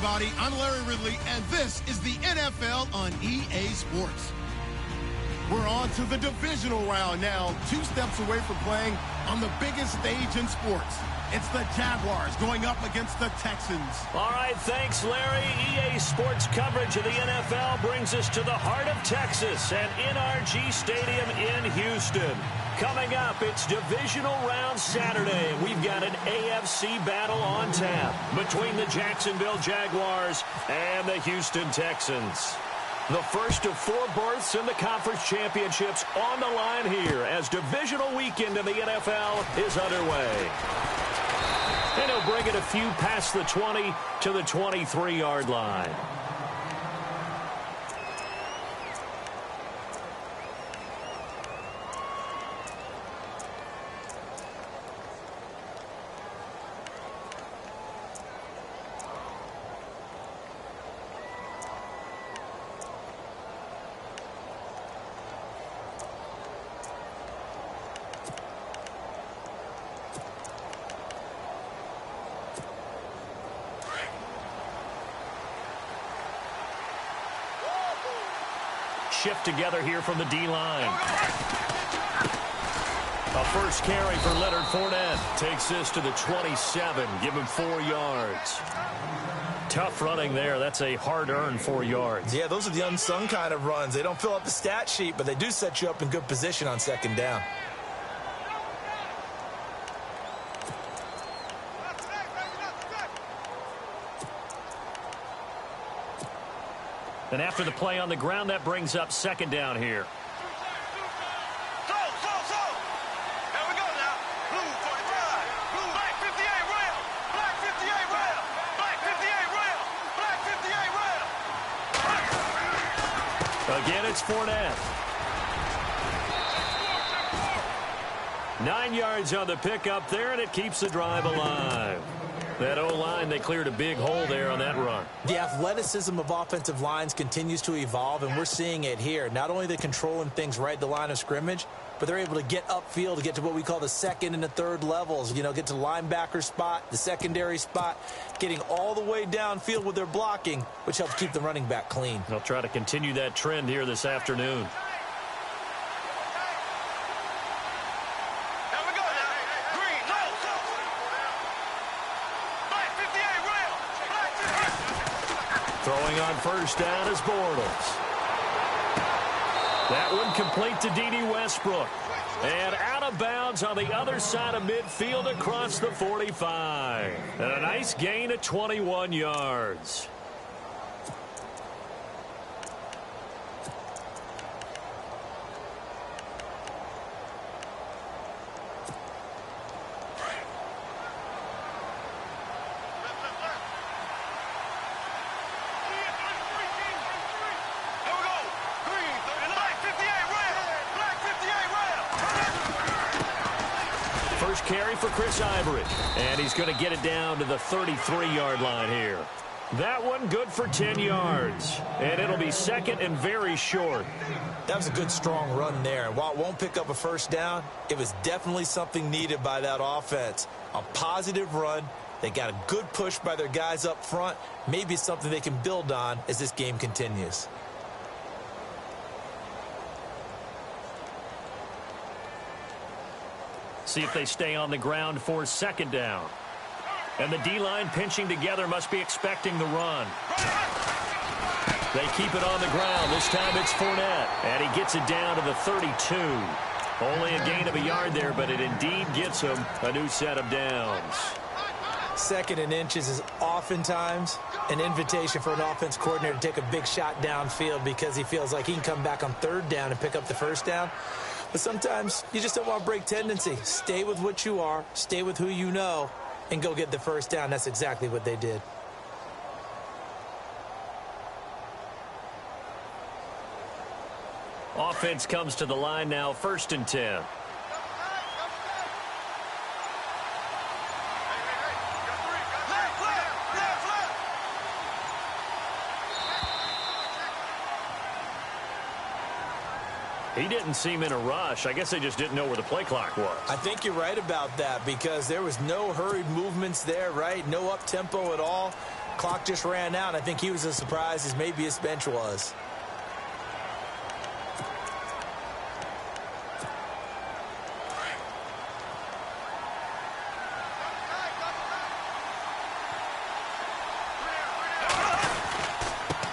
everybody. I'm Larry Ridley, and this is the NFL on EA Sports. We're on to the divisional round now, 2 steps away from playing on the biggest stage in sports. It's the Jaguars going up against the Texans. All right, thanks, Larry. EA Sports coverage of the NFL brings us to the heart of Texas at NRG Stadium in Houston. Coming up, it's divisional round Saturday. We've got an AFC battle on tap between the Jacksonville Jaguars and the Houston Texans. The first of 4 berths in the conference championships on the line here as divisional weekend in the NFL is underway. And he'll bring it a few past the 20 to the 23-yard line. Shift together here from the D-line. A first carry for Leonard Fournette. Takes this to the 27. Give him 4 yards. Tough running there. That's a hard-earned 4 yards. Yeah, those are the unsung kind of runs. They don't fill up the stat sheet, but they do set you up in good position on second down. And after the play on the ground, that brings up second down here. There we go now. Blue 45. Blue black 58 rail. Black 58 rail. Black 58 rail. Black 58 rail. Again, it's Fournette. 9 yards on the pickup there, and it keeps the drive alive. That O-line, they cleared a big hole there on that run. The athleticism of offensive lines continues to evolve, and we're seeing it here. Not only are they controlling things right at the line of scrimmage, but they're able to get upfield to get to what we call the second and the third levels. You know, get to the linebacker spot, the secondary spot, getting all the way downfield with their blocking, which helps keep the running back clean. They'll try to continue that trend here this afternoon. Throwing on first down is Bortles. That one complete to D.D. Westbrook. And out of bounds on the other side of midfield across the 45. And a nice gain of 21 yards. First carry for Chris Ivory. And he's going to get it down to the 33-yard line here. That one good for 10 yards. And it'll be second and very short. That was a good, strong run there. And while it won't pick up a first down, it was definitely something needed by that offense. A positive run. They got a good push by their guys up front. Maybe something they can build on as this game continues. See if they stay on the ground for second down. And the D-line pinching together must be expecting the run. They keep it on the ground. This time it's Fournette. And he gets it down to the 32. Only a gain of a yard there, but it indeed gets him a new set of downs. Second and inches is oftentimes an invitation for an offense coordinator to take a big shot downfield because he feels like he can come back on third down and pick up the first down. But sometimes you just don't want to break tendency. Stay with what you are, stay with who you know, and go get the first down. That's exactly what they did. Offense comes to the line now, 1st and 10. He didn't seem in a rush. I guess they just didn't know where the play clock was. I think you're right about that because there was no hurried movements there, right? No up-tempo at all. Clock just ran out. I think he was as surprised as maybe his bench was.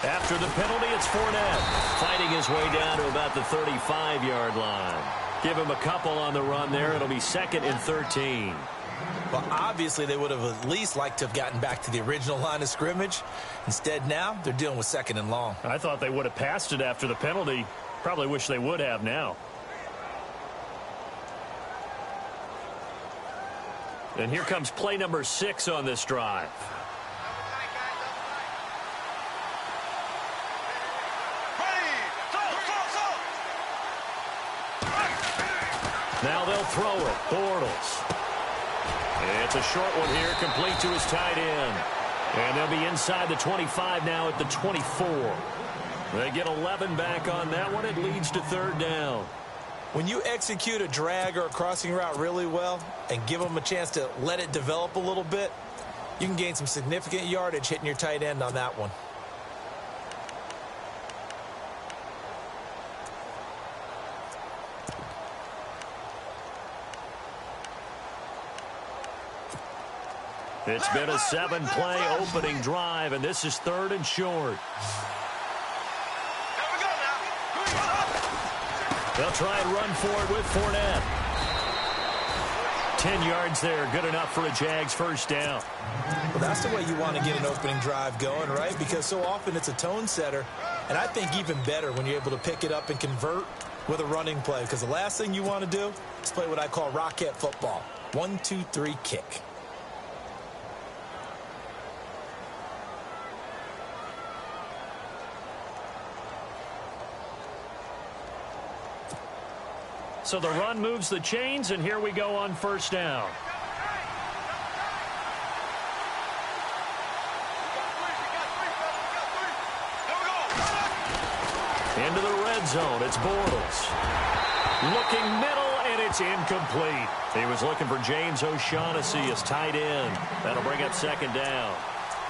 After the penalty, it's Fournette fighting his way down to about the 35-yard line. Give him a couple on the run there. It'll be 2nd and 13. Well, obviously, they would have at least liked to have gotten back to the original line of scrimmage. Instead, now, they're dealing with 2nd and long. I thought they would have passed it after the penalty. Probably wish they would have now. And here comes play number 6 on this drive. Now they'll throw it. Bortles. It's a short one here, complete to his tight end. And they'll be inside the 25 now at the 24. They get 11 back on that one. It leads to 3rd down. When you execute a drag or a crossing route really well and give them a chance to let it develop a little bit, you can gain some significant yardage hitting your tight end on that one. It's been a 7-play opening drive, and this is 3rd and short. They'll try and run for it with Fournette. 10 yards there, good enough for a Jags first down. Well, that's the way you want to get an opening drive going, right? Because so often it's a tone setter, and I think even better when you're able to pick it up and convert with a running play, because the last thing you want to do is play what I call rocket football. 1, 2, 3, kick. So the run moves the chains, and here we go on first down. Into the red zone, it's Bortles. Looking middle, and it's incomplete. He was looking for James O'Shaughnessy as tight end. That'll bring up 2nd down.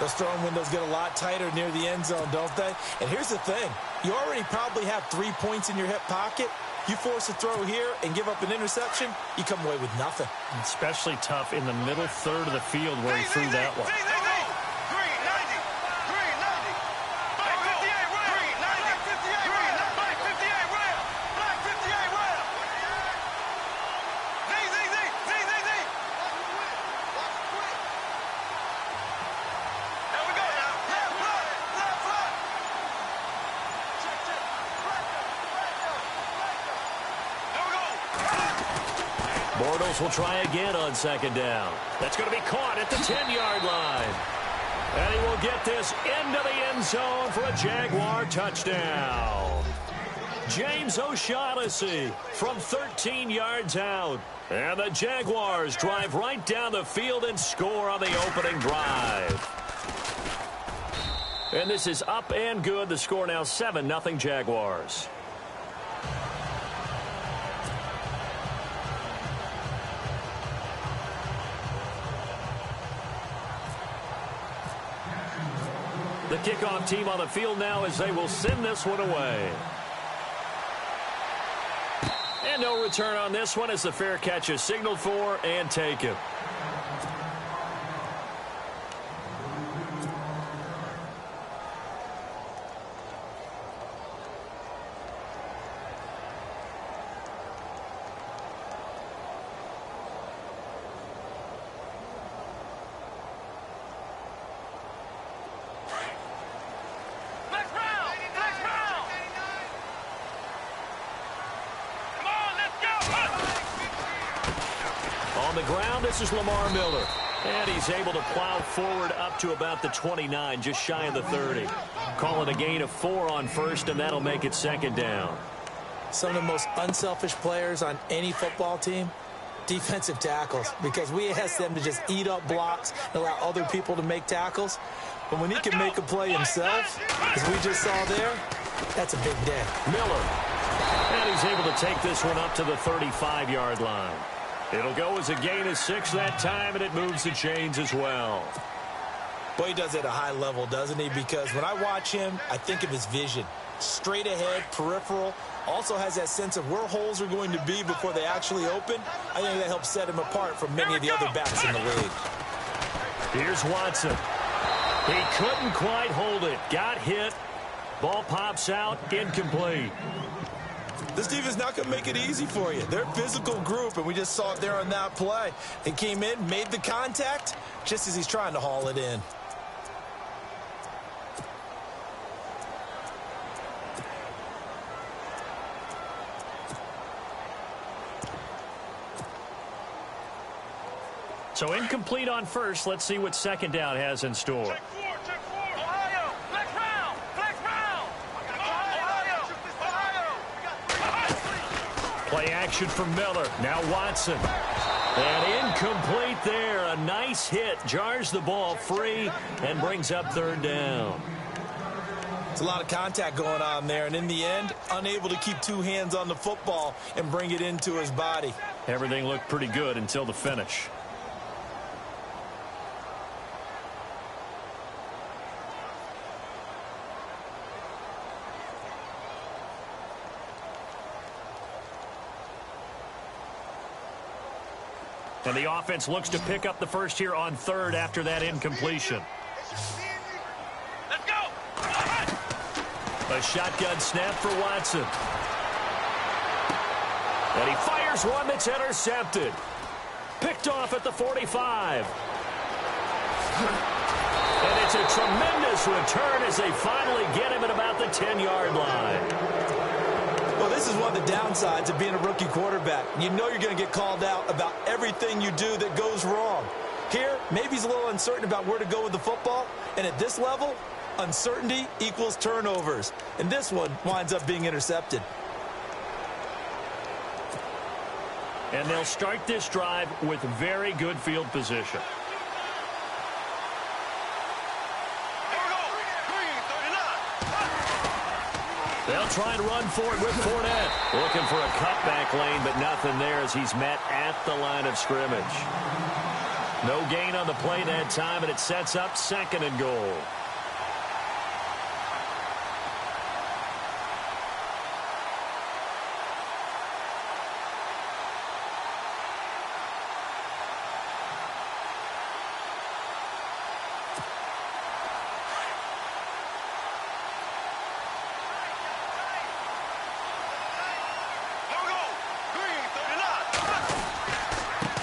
Those throwing windows get a lot tighter near the end zone, don't they? And here's the thing. You already probably have 3 points in your hip pocket. You force a throw here and give up an interception, you come away with nothing. Especially tough in the middle third of the field where he threw that one. Bortles will try again on 2nd down. That's going to be caught at the 10-yard line. And he will get this into the end zone for a Jaguar touchdown. James O'Shaughnessy from 13 yards out. And the Jaguars drive right down the field and score on the opening drive. And this is up and good. The score now 7-0 Jaguars. The kickoff team on the field now as they will send this one away. And no return on this one as the fair catch is signaled for and taken. On the ground, this is Lamar Miller. And he's able to plow forward up to about the 29, just shy of the 30. Call it a gain of 4 on first, and that'll make it 2nd down. Some of the most unselfish players on any football team, defensive tackles, because we ask them to just eat up blocks and allow other people to make tackles. But when he can make a play himself, as we just saw there, that's a big day. Miller. And he's able to take this one up to the 35-yard line. It'll go as a gain of 6 that time, and it moves the chains as well. Well, he does it at a high level, doesn't he? Because when I watch him, I think of his vision. Straight ahead, peripheral, also has that sense of where holes are going to be before they actually open. I think that helps set him apart from many of the other backs in the league. Here's Watson. He couldn't quite hold it. Got hit. Ball pops out. Incomplete. This defense is not going to make it easy for you. They're a physical group, and we just saw it there on that play. He came in, made the contact, just as he's trying to haul it in. So incomplete on first. Let's see what second down has in store. Check four. Ohio, flex round. Ohio. Play action from Miller. Now Watson. And incomplete there. A nice hit. Jars the ball free and brings up third down. It's a lot of contact going on there, and in the end, unable to keep two hands on the football and bring it into his body. Everything looked pretty good until the finish. And the offense looks to pick up the first here on third after that incompletion. Let's go. A shotgun snap for Watson. And he fires one that's intercepted. Picked off at the 45. And it's a tremendous return as they finally get him at about the 10-yard line. Well, this is one of the downsides of being a rookie quarterback. You know you're going to get called out about everything you do that goes wrong. Here, maybe he's a little uncertain about where to go with the football. And at this level, uncertainty equals turnovers. And this one winds up being intercepted. And they'll start this drive with very good field position. They'll try and run for it with Fournette. Looking for a cutback lane, but nothing there as he's met at the line of scrimmage. No gain on the play that time, and it sets up second and goal.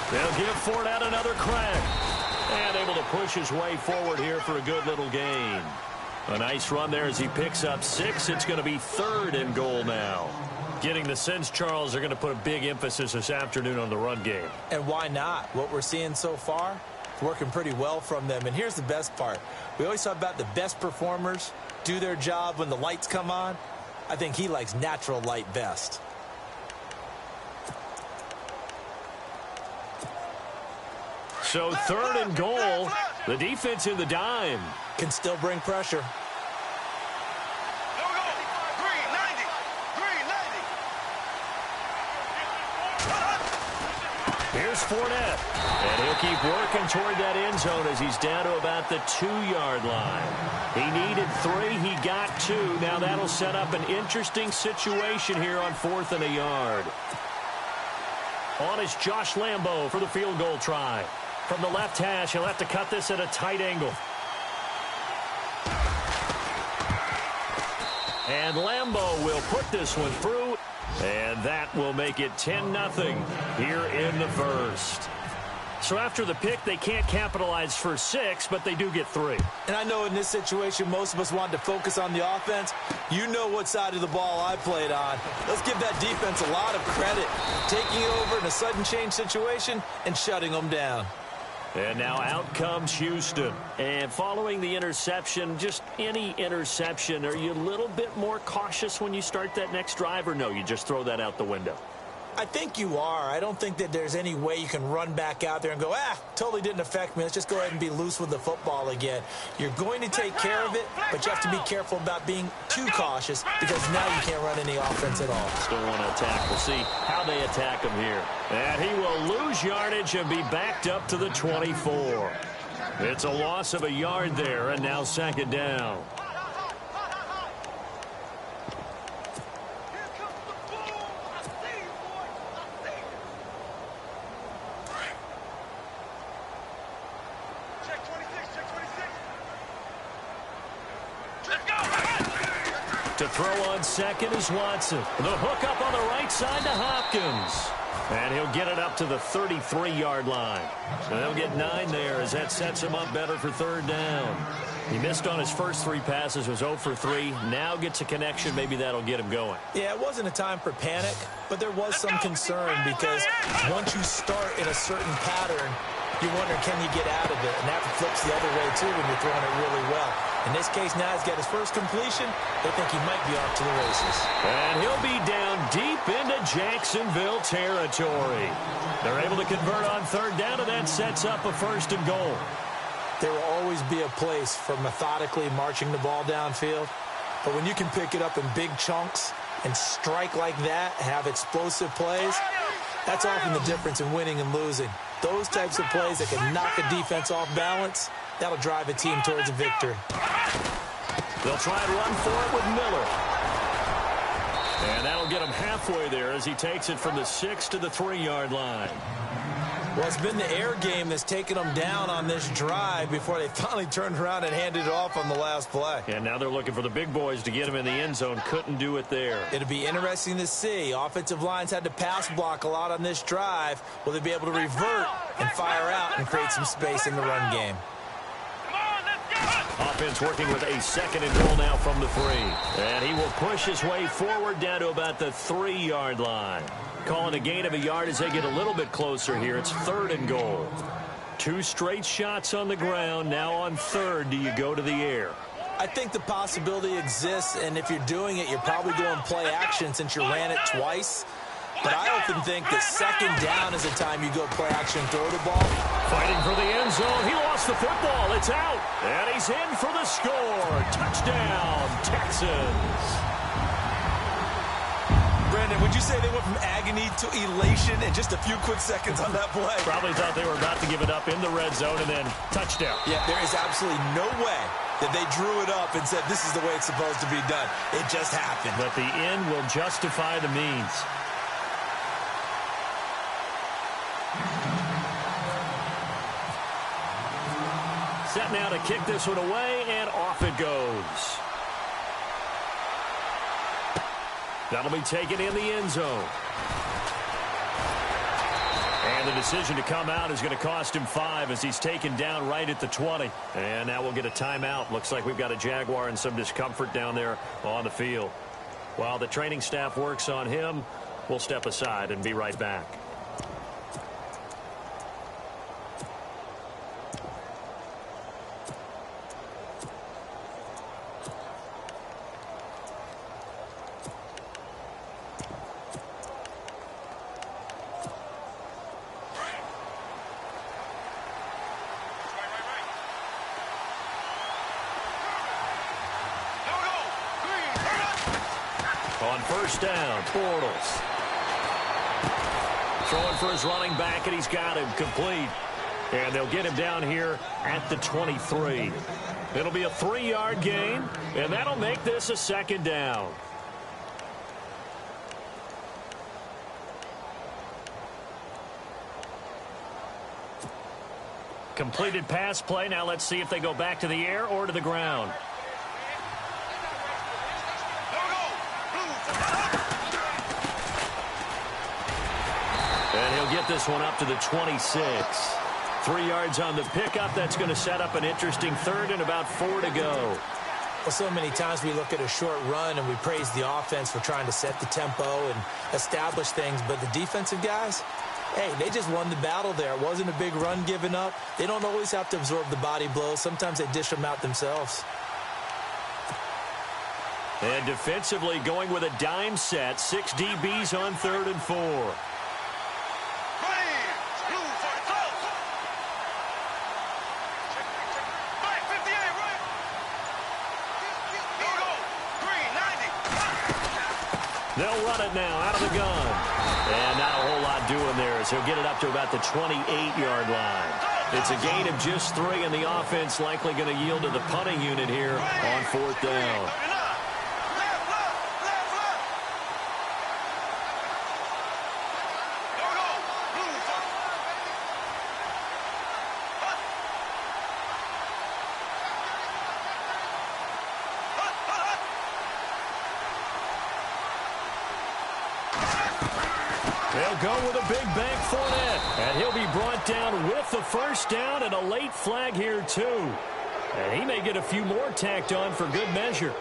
They'll give Fournette another crack. And able to push his way forward here for a good little gain. A nice run there as he picks up 6. It's going to be third and goal now. Getting the sense, Charles, they're going to put a big emphasis this afternoon on the run game. And why not? What we're seeing so far, it's working pretty well from them. And here's the best part. We always talk about the best performers do their job when the lights come on. I think he likes natural light best. So third and goal. The defense in the dime. Can still bring pressure. Here's Fournette. And he'll keep working toward that end zone as he's down to about the 2-yard line. He needed 3. He got 2. Now that'll set up an interesting situation here on 4th and a yard. On is Josh Lambo for the field goal try. From the left hash, he'll have to cut this at a tight angle. And Lambo will put this one through. And that will make it 10-0 here in the first. So after the pick, they can't capitalize for 6, but they do get 3. And I know in this situation, most of us wanted to focus on the offense. You know what side of the ball I played on. Let's give that defense a lot of credit. Taking it over in a sudden change situation and shutting them down. And now out comes Houston. And following the interception, just any interception, are you a little bit more cautious when you start that next drive, or no, you just throw that out the window? I think you are. I don't think that there's any way you can run back out there and go, totally didn't affect me. Let's just go ahead and be loose with the football again. You're going to take care of it, but you have to be careful about being too cautious because now you can't run any offense at all. Still want to attack. We'll see how they attack him here. And he will lose yardage and be backed up to the 24. It's a loss of a yard there, and now second down. To throw on second is Watson. The hook up on the right side to Hopkins. And he'll get it up to the 33-yard line. So they'll get 9 there as that sets him up better for third down. He missed on his first 3 passes, was 0 for 3. Now gets a connection. Maybe that'll get him going. Yeah, it wasn't a time for panic, but there was some concern because once you start in a certain pattern, you wonder, can you get out of it? And that flips the other way, too, when you're throwing it really well. In this case, now he's got his first completion. They think he might be off to the races. And he'll be down deep into Jacksonville territory. They're able to convert on third down, and that sets up a first and goal. There will always be a place for methodically marching the ball downfield. But when you can pick it up in big chunks and strike like that, have explosive plays, that's often the difference in winning and losing. Those types of plays that can knock a defense off balance, that'll drive a team towards a victory. They'll try and run for it with Miller. And that'll get him halfway there as he takes it from the 6 to the 3-yard line. Well, it's been the air game that's taken them down on this drive before they finally turned around and handed it off on the last play. And now they're looking for the big boys to get him in the end zone. Couldn't do it there. It'll be interesting to see. Offensive lines had to pass block a lot on this drive. Will they be able to revert and fire out and create some space in the run game? Offense working with a second and goal now from the 3. And he will push his way forward down to about the 3-yard line. Calling a gain of a yard as they get a little bit closer here. It's third and goal. 2 straight shots on the ground. Now on third, do you go to the air? I think the possibility exists, and if you're doing it, you're probably going play action since you ran it twice. But I often think that second down is the time you go play action, throw the ball. Fighting for the end zone. He lost the football. It's out. And he's in for the score. Touchdown, Texans. Brandon, would you say they went from agony to elation in just a few quick seconds on that play? Probably thought they were about to give it up in the red zone and then touchdown. Yeah, there is absolutely no way that they drew it up and said this is the way it's supposed to be done. It just happened. But the end will justify the means. Set now to kick this one away, and off it goes. That'll be taken in the end zone. And the decision to come out is going to cost him 5 as he's taken down right at the 20. And now we'll get a timeout. Looks like we've got a Jaguar and some discomfort down there on the field. While the training staff works on him, we'll step aside and be right back. On first down, Bortles. Throwing for his running back, and he's got him complete. And they'll get him down here at the 23. It'll be a 3-yard gain, and that'll make this a second down. Completed pass play. Now let's see if they go back to the air or to the ground. And he'll get this one up to the 26. 3 yards on the pickup. That's going to set up an interesting third and about 4 to go. Well, so many times we look at a short run and we praise the offense for trying to set the tempo and establish things. But the defensive guys, hey, they just won the battle there. It wasn't a big run given up. They don't always have to absorb the body blows. Sometimes they dish them out themselves. And defensively going with a dime set. 6 DBs on 3rd and 4. They'll run it now out of the gun. And not a whole lot doing there as he'll get it up to about the 28-yard line. It's a gain of just 3, and the offense likely going to yield to the punting unit here on 4th down. They'll go with a big bank for it, and he'll be brought down with the first down and a late flag here, too. And he may get a few more tacked on for good measure.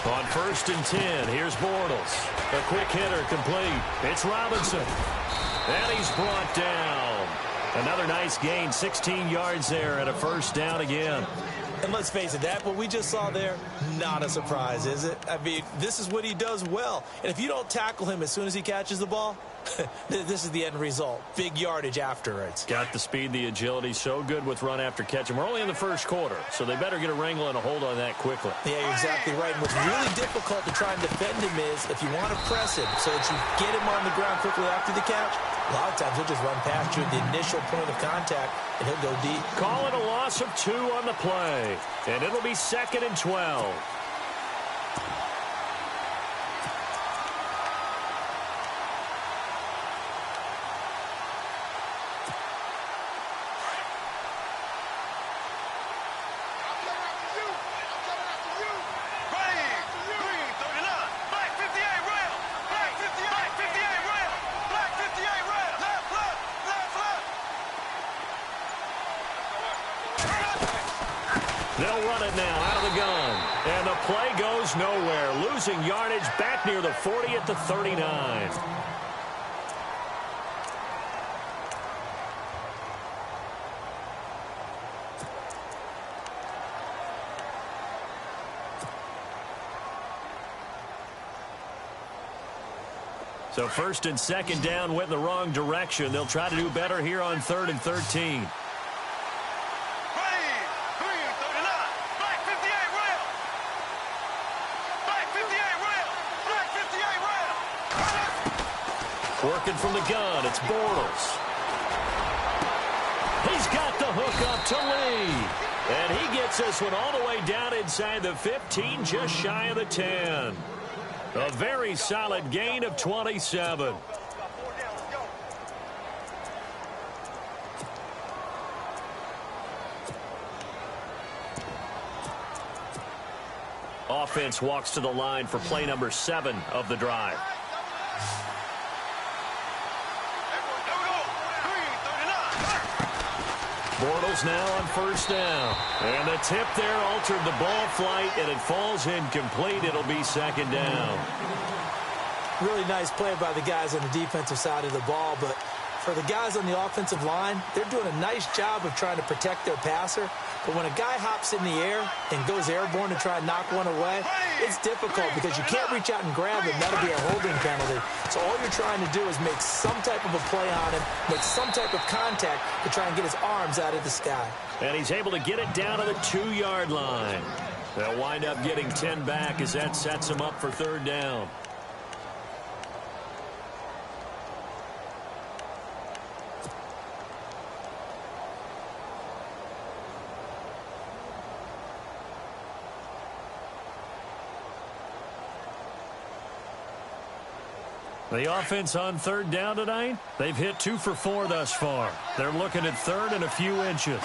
On 1st and 10, here's Bortles. A quick hitter complete. It's Robinson. And he's brought down. Another nice gain, 16 yards there and a first down again. And let's face it, that what we just saw there, not a surprise, is it? I mean, this is what he does well. And if you don't tackle him as soon as he catches the ball, this is the end result. Big yardage afterwards. Got the speed, the agility, so good with run after catch. And we're only in the first quarter, so they better get a wrangle and a hold on that quickly. Yeah, you're exactly right. And what's really difficult to try and defend him is if you want to press him so that you get him on the ground quickly after the catch, a lot of times he'll just run past you at the initial point of contact, and he'll go deep. Call it a loss of 2 on the play, and it'll be 2nd and 12. They'll run it now out of the gun. And the play goes nowhere. Losing yardage back near the 40 at the 39. So 1st and 2nd down went in the wrong direction. They'll try to do better here on 3rd and 13. Working from the gun, it's Bortles. He's got the hook up to Lee. And he gets this one all the way down inside the 15, just shy of the 10. A very solid gain of 27. Offense walks to the line for play number 7 of the drive. Bortles now on 1st down. And the tip there altered the ball flight, and it falls incomplete. It'll be 2nd down. Really nice play by the guys on the defensive side of the ball, but for the guys on the offensive line, they're doing a nice job of trying to protect their passer. But when a guy hops in the air and goes airborne to try and knock one away, it's difficult because you can't reach out and grab him. That'll be a holding penalty. So all you're trying to do is make some type of a play on him, make some type of contact to try and get his arms out of the sky. And he's able to get it down to the 2-yard line. They'll wind up getting 10 back as that sets him up for 3rd down. The offense on 3rd down tonight, they've hit 2 for 4 thus far. They're looking at 3rd and a few inches.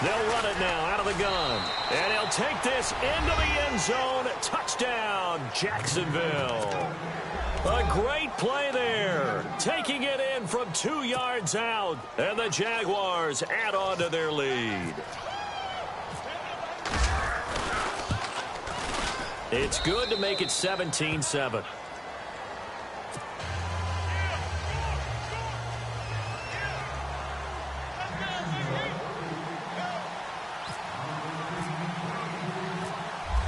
They'll run it now out of the gun. And he'll take this into the end zone. Touchdown, Jacksonville. A great play there. Taking it in from 2 yards out. And the Jaguars add on to their lead. It's good to make it 17-7.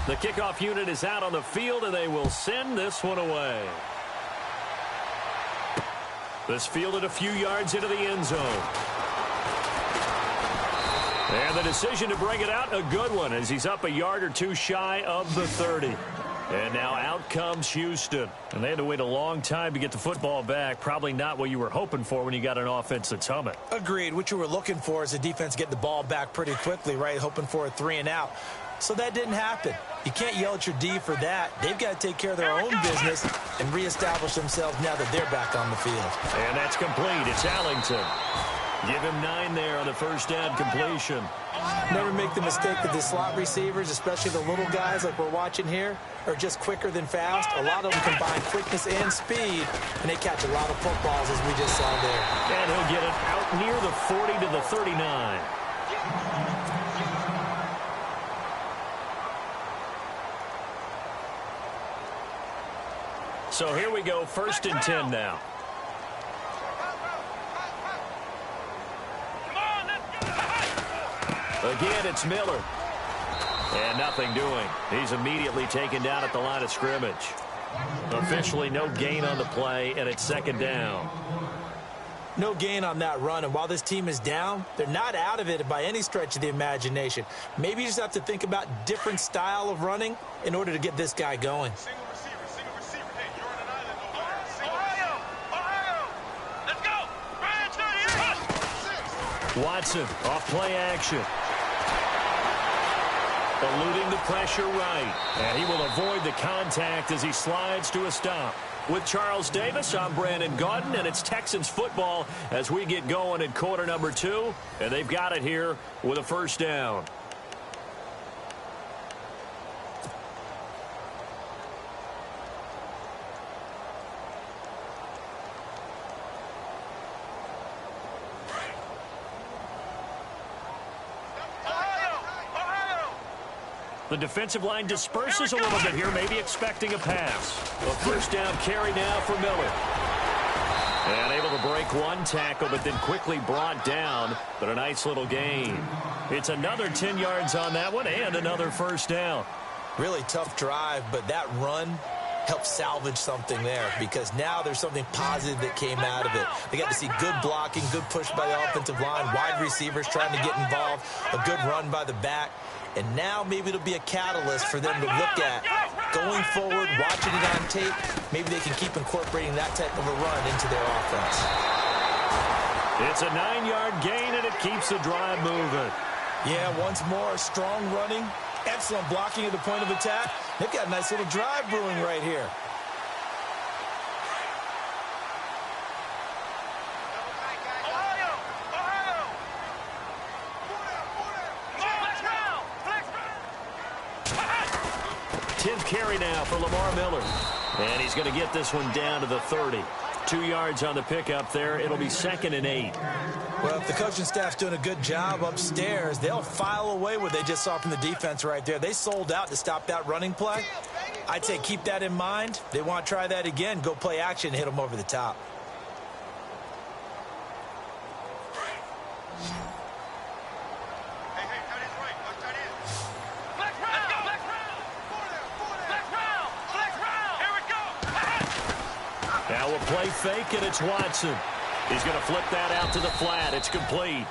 The kickoff unit is out on the field, and they will send this one away. This fielded a few yards into the end zone. And the decision to bring it out, a good one, as he's up a yard or two shy of the 30. And now out comes Houston. And they had to wait a long time to get the football back. Probably not what you were hoping for when you got an offense that's humming. Agreed. What you were looking for is the defense get the ball back pretty quickly, right? Hoping for a 3 and out. So that didn't happen. You can't yell at your D for that. They've got to take care of their own business and reestablish themselves now that they're back on the field. And that's complete. It's Allington. Give him 9 there on the first down completion. Never make the mistake that the slot receivers, especially the little guys like we're watching here, are just quicker than fast. A lot of them combine quickness and speed, and they catch a lot of footballs, as we just saw there. And he'll get it out near the 40 to the 39. So here we go, 1st and 10 now. Again, it's Miller. And nothing doing. He's immediately taken down at the line of scrimmage. Officially no gain on the play, and it's 2nd down. No gain on that run, and while this team is down, they're not out of it by any stretch of the imagination. Maybe you just have to think about different style of running in order to get this guy going. Single receiver. Hey, you're on an island over there. Ohio! Let's go! Brand 38! Watson, off play action. Eluding the pressure right. And he will avoid the contact as he slides to a stop. With Charles Davis, I'm Brandon Gaudin, and it's Texans football as we get going in quarter number 2. And they've got it here with a 1st down. The defensive line disperses a little bit here, maybe expecting a pass. A 1st down carry now for Miller. And able to break one tackle, but then quickly brought down. But a nice little gain. It's another 10 yards on that one and another 1st down. Really tough drive, but that run helped salvage something there because now there's something positive that came out of it. They got to see good blocking, good push by the offensive line, wide receivers trying to get involved, a good run by the back. And now maybe it'll be a catalyst for them to look at going forward, watching it on tape. Maybe they can keep incorporating that type of a run into their offense. It's a 9-yard gain, and it keeps the drive moving. Yeah, once more, strong running, excellent blocking at the point of attack. They've got a nice little drive brewing right here. Carry now for Lamar Miller. And he's going to get this one down to the 30. 2 yards on the pickup there. It'll be 2nd and 8. Well, if the coaching staff's doing a good job upstairs, they'll file away what they just saw from the defense right there. They sold out to stop that running play. I'd say keep that in mind. They want to try that again. Go play action and hit them over the top. Now a play fake, and it's Watson. He's going to flip that out to the flat. It's complete.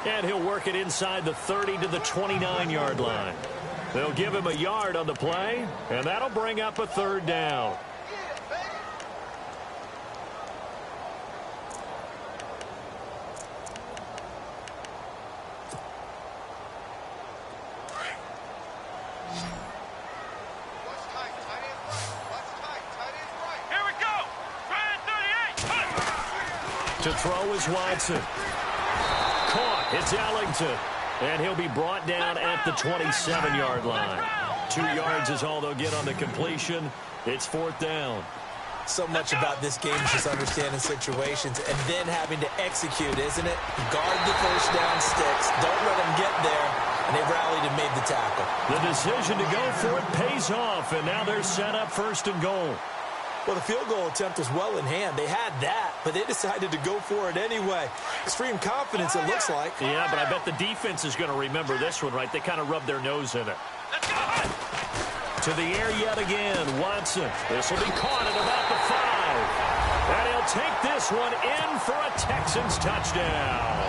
And he'll work it inside the 30 to the 29-yard line. They'll give him a yard on the play, and that'll bring up a 3rd down. To throw is Watson. Caught. It's Allington. And he'll be brought down at the 27-yard line. 2 yards is all they'll get on the completion. It's 4th down. So much about this game is just understanding situations and then having to execute, isn't it? Guard the 1st down sticks. Don't let them get there. And they rallied and made the tackle. The decision to go for it pays off. And now they're set up 1st and goal. Well, the field goal attempt was well in hand. They had that, but they decided to go for it anyway. Extreme confidence, it looks like. Yeah, but I bet the defense is going to remember this one, right? They kind of rubbed their nose in it. To To the air yet again. Watson. This will be caught at about the 5. And he'll take this one in for a Texans touchdown.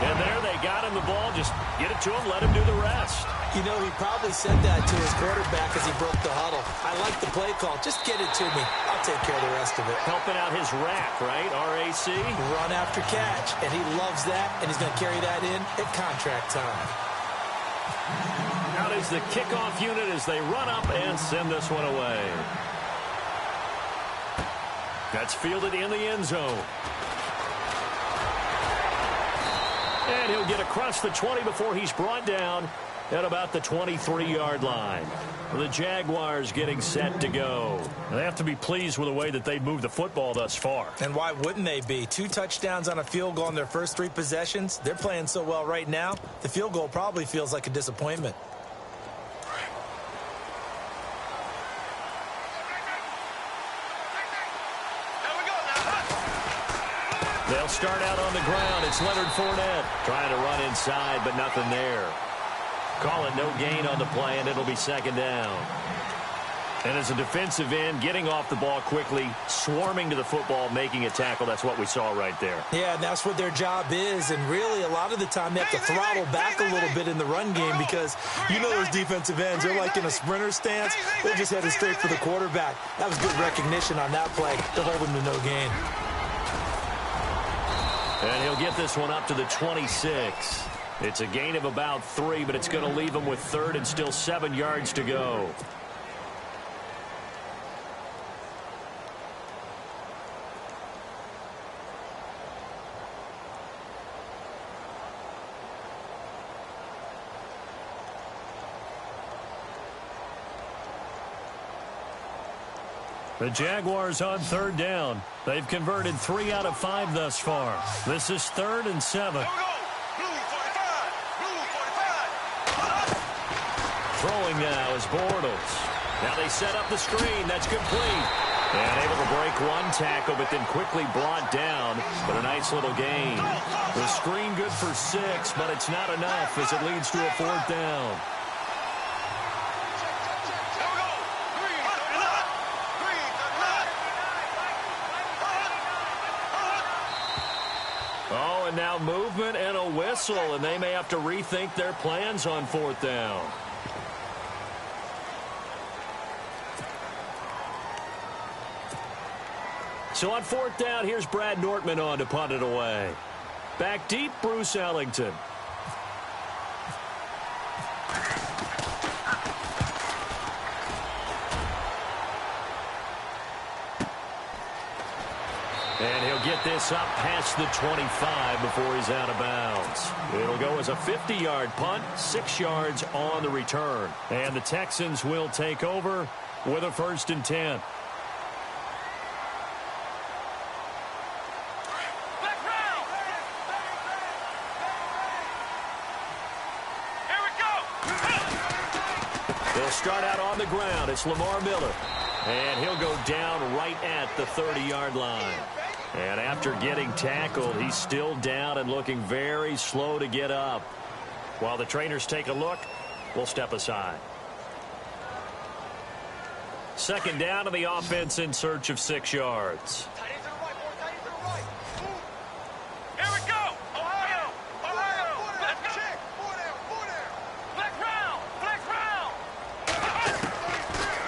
And there they got him the ball. Just get it to him, let him do the rest. You know, he probably said that to his quarterback as he broke the huddle. I like the play call. Just get it to me. I'll take care of the rest of it. Helping out his rack, right? RAC. Run after catch. And he loves that, and he's going to carry that in at contract time. Out is the kickoff unit as they run up and send this one away. That's fielded in the end zone. And he'll get across the 20 before he's brought down at about the 23-yard line. The Jaguars getting set to go. They have to be pleased with the way that they've moved the football thus far. And why wouldn't they be? 2 touchdowns on a field goal in their first 3 possessions. They're playing so well right now, the field goal probably feels like a disappointment. They'll start out on the ground. It's Leonard Fournette trying to run inside, but nothing there. Call it no gain on the play, and it'll be second down. And as a defensive end, getting off the ball quickly, swarming to the football, making a tackle, that's what we saw right there. Yeah, and that's what their job is. And really, a lot of the time, they have to throttle back a little bit in the run game because you know those defensive ends, they're like in a sprinter stance. They're just headed straight for the quarterback. That was good recognition on that play to hold him to no gain. And he'll get this one up to the 26. It's a gain of about 3, but it's going to leave him with 3rd and still 7 yards to go. The Jaguars on 3rd down. They've converted 3 out of 5 thus far. This is 3rd and 7. Throwing now is Bortles. Now they set up the screen. That's complete. And able to break one tackle, but then quickly brought down. But a nice little gain. The screen good for 6, but it's not enough as it leads to a 4th down. Oh, and now movement and a whistle, and they may have to rethink their plans on 4th down. So on 4th down, here's Brad Nortman on to punt it away. Back deep, Bruce Ellington. And he'll get this up past the 25 before he's out of bounds. It'll go as a 50-yard punt, 6 yards on the return. And the Texans will take over with a 1st and 10. They'll start out on the ground. It's Lamar Miller. And he'll go down right at the 30-yard line. And after getting tackled, he's still down and looking very slow to get up. While the trainers take a look, we'll step aside. 2nd down to the offense in search of 6 yards. Here we go! Ohio! Ohio! Let's go! Flex round! Flex round!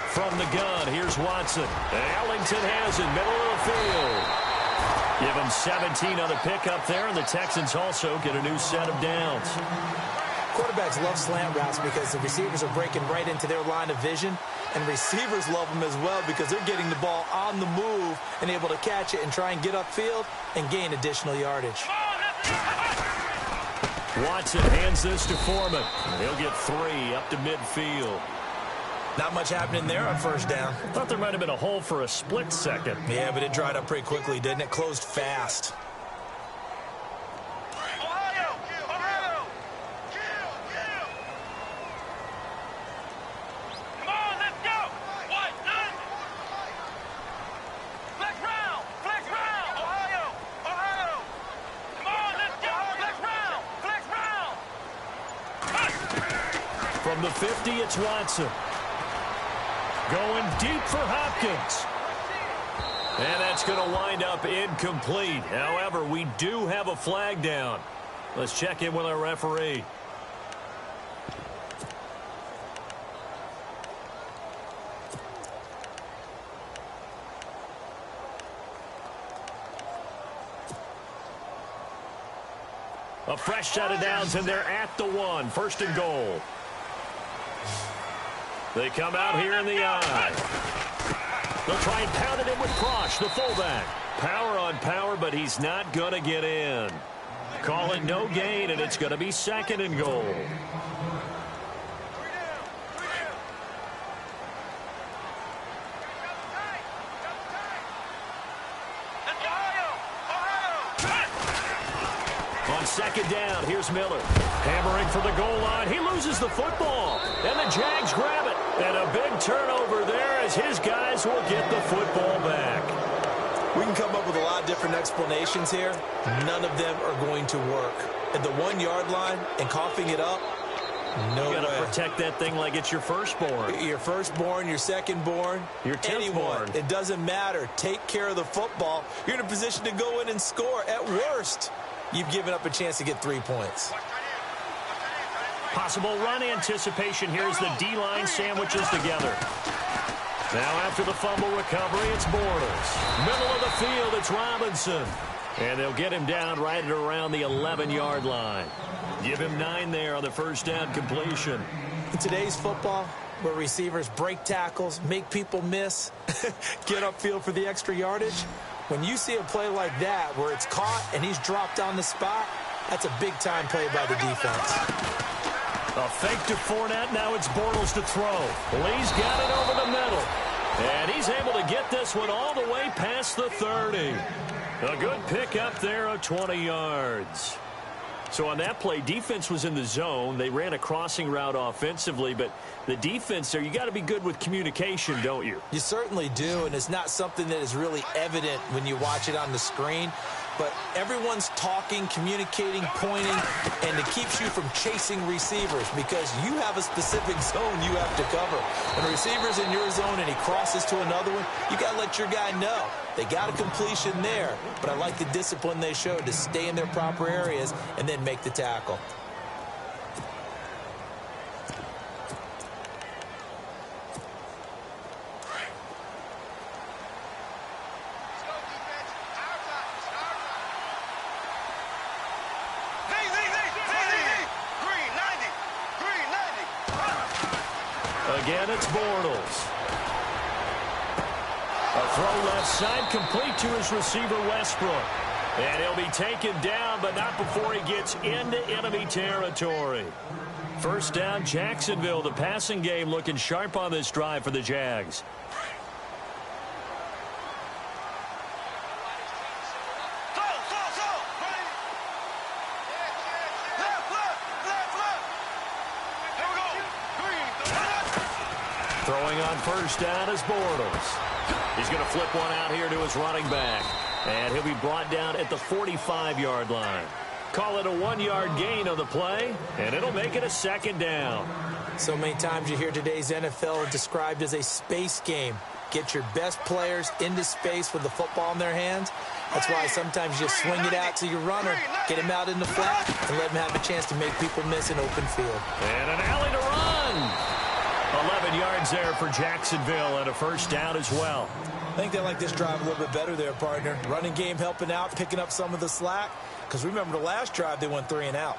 From the gun, here's Watson. And Ellington has it, middle of the field. Give him 17 on the pickup there, and the Texans also get a new set of downs. Quarterbacks love slant routes because the receivers are breaking right into their line of vision, and receivers love them as well because they're getting the ball on the move and able to catch it and try and get upfield and gain additional yardage. Watson hands this to Foreman. He'll get 3 up to midfield. Not much happening there on 1st down. Thought there might have been a hole for a split second. Yeah, but it dried up pretty quickly, didn't it? Closed fast. Ohio! Ohio! Kill! Come on, let's go! What? None? Flex round! Flex round! Ohio! Ohio! Come on, let's go! Flex round! Flex round! From the 50, it's Watson. Going deep for Hopkins. And that's going to wind up incomplete. However, we do have a flag down. Let's check in with our referee. A fresh set of downs, and they're at the 1. First and goal. They come out here in the eye. They'll try and pound it in with Cross, the fullback. Power on power, but he's not going to get in. Call it no gain, and it's going to be second and goal. On second down, here's Miller. Hammering for the goal line. He loses the football. And the Jags grab it. And a big turnover there as his guys will get the football back. We can come up with a lot of different explanations here. None of them are going to work. At the 1-yard line and coughing it up, no way. You got to protect that thing like it's your firstborn. Your firstborn, your secondborn, your 10th anyone. born. It doesn't matter. Take care of the football. You're in a position to go in and score. At worst, you've given up a chance to get 3 points. Possible run anticipation here as the D-line sandwiches together. Now after the fumble recovery, it's Bortles. Middle of the field, it's Robinson. And they'll get him down right at around the 11-yard line. Give him 9 there on the first down completion. In today's football, where receivers break tackles, make people miss, get upfield for the extra yardage, when you see a play like that where it's caught and he's dropped on the spot, that's a big-time play by the defense. A fake to Fournette. Now it's Bortles to throw. Lee's got it over the middle. And he's able to get this one all the way past the 30. A good pick up there of 20 yards. So on that play, defense was in the zone. They ran a crossing route offensively, but the defense there, you got to be good with communication, don't you? You certainly do, and it's not something that is really evident when you watch it on the screen. But everyone's talking, communicating, pointing, and it keeps you from chasing receivers because you have a specific zone you have to cover. When a receiver's in your zone and he crosses to another one, you got to let your guy know. They got a completion there, but I like the discipline they showed to stay in their proper areas and then make the tackle. Again, it's Bortles. A throw left side complete to his receiver, Westbrook. And he'll be taken down, but not before he gets into enemy territory. First down, Jacksonville. The passing game looking sharp on this drive for the Jags. Throwing on first down is Bortles. He's going to flip one out here to his running back. And he'll be brought down at the 45-yard line. Call it a 1-yard gain on the play, and it'll make it a second down. So many times you hear today's NFL described as a space game. Get your best players into space with the football in their hands. That's why sometimes you swing it out to your runner, get him out in the flat, and let him have a chance to make people miss an open field. And an alley to run. 11 yards there for Jacksonville and a first down as well. I think they like this drive a little bit better there, partner. Running game helping out, picking up some of the slack. Because remember the last drive, they went 3 and out.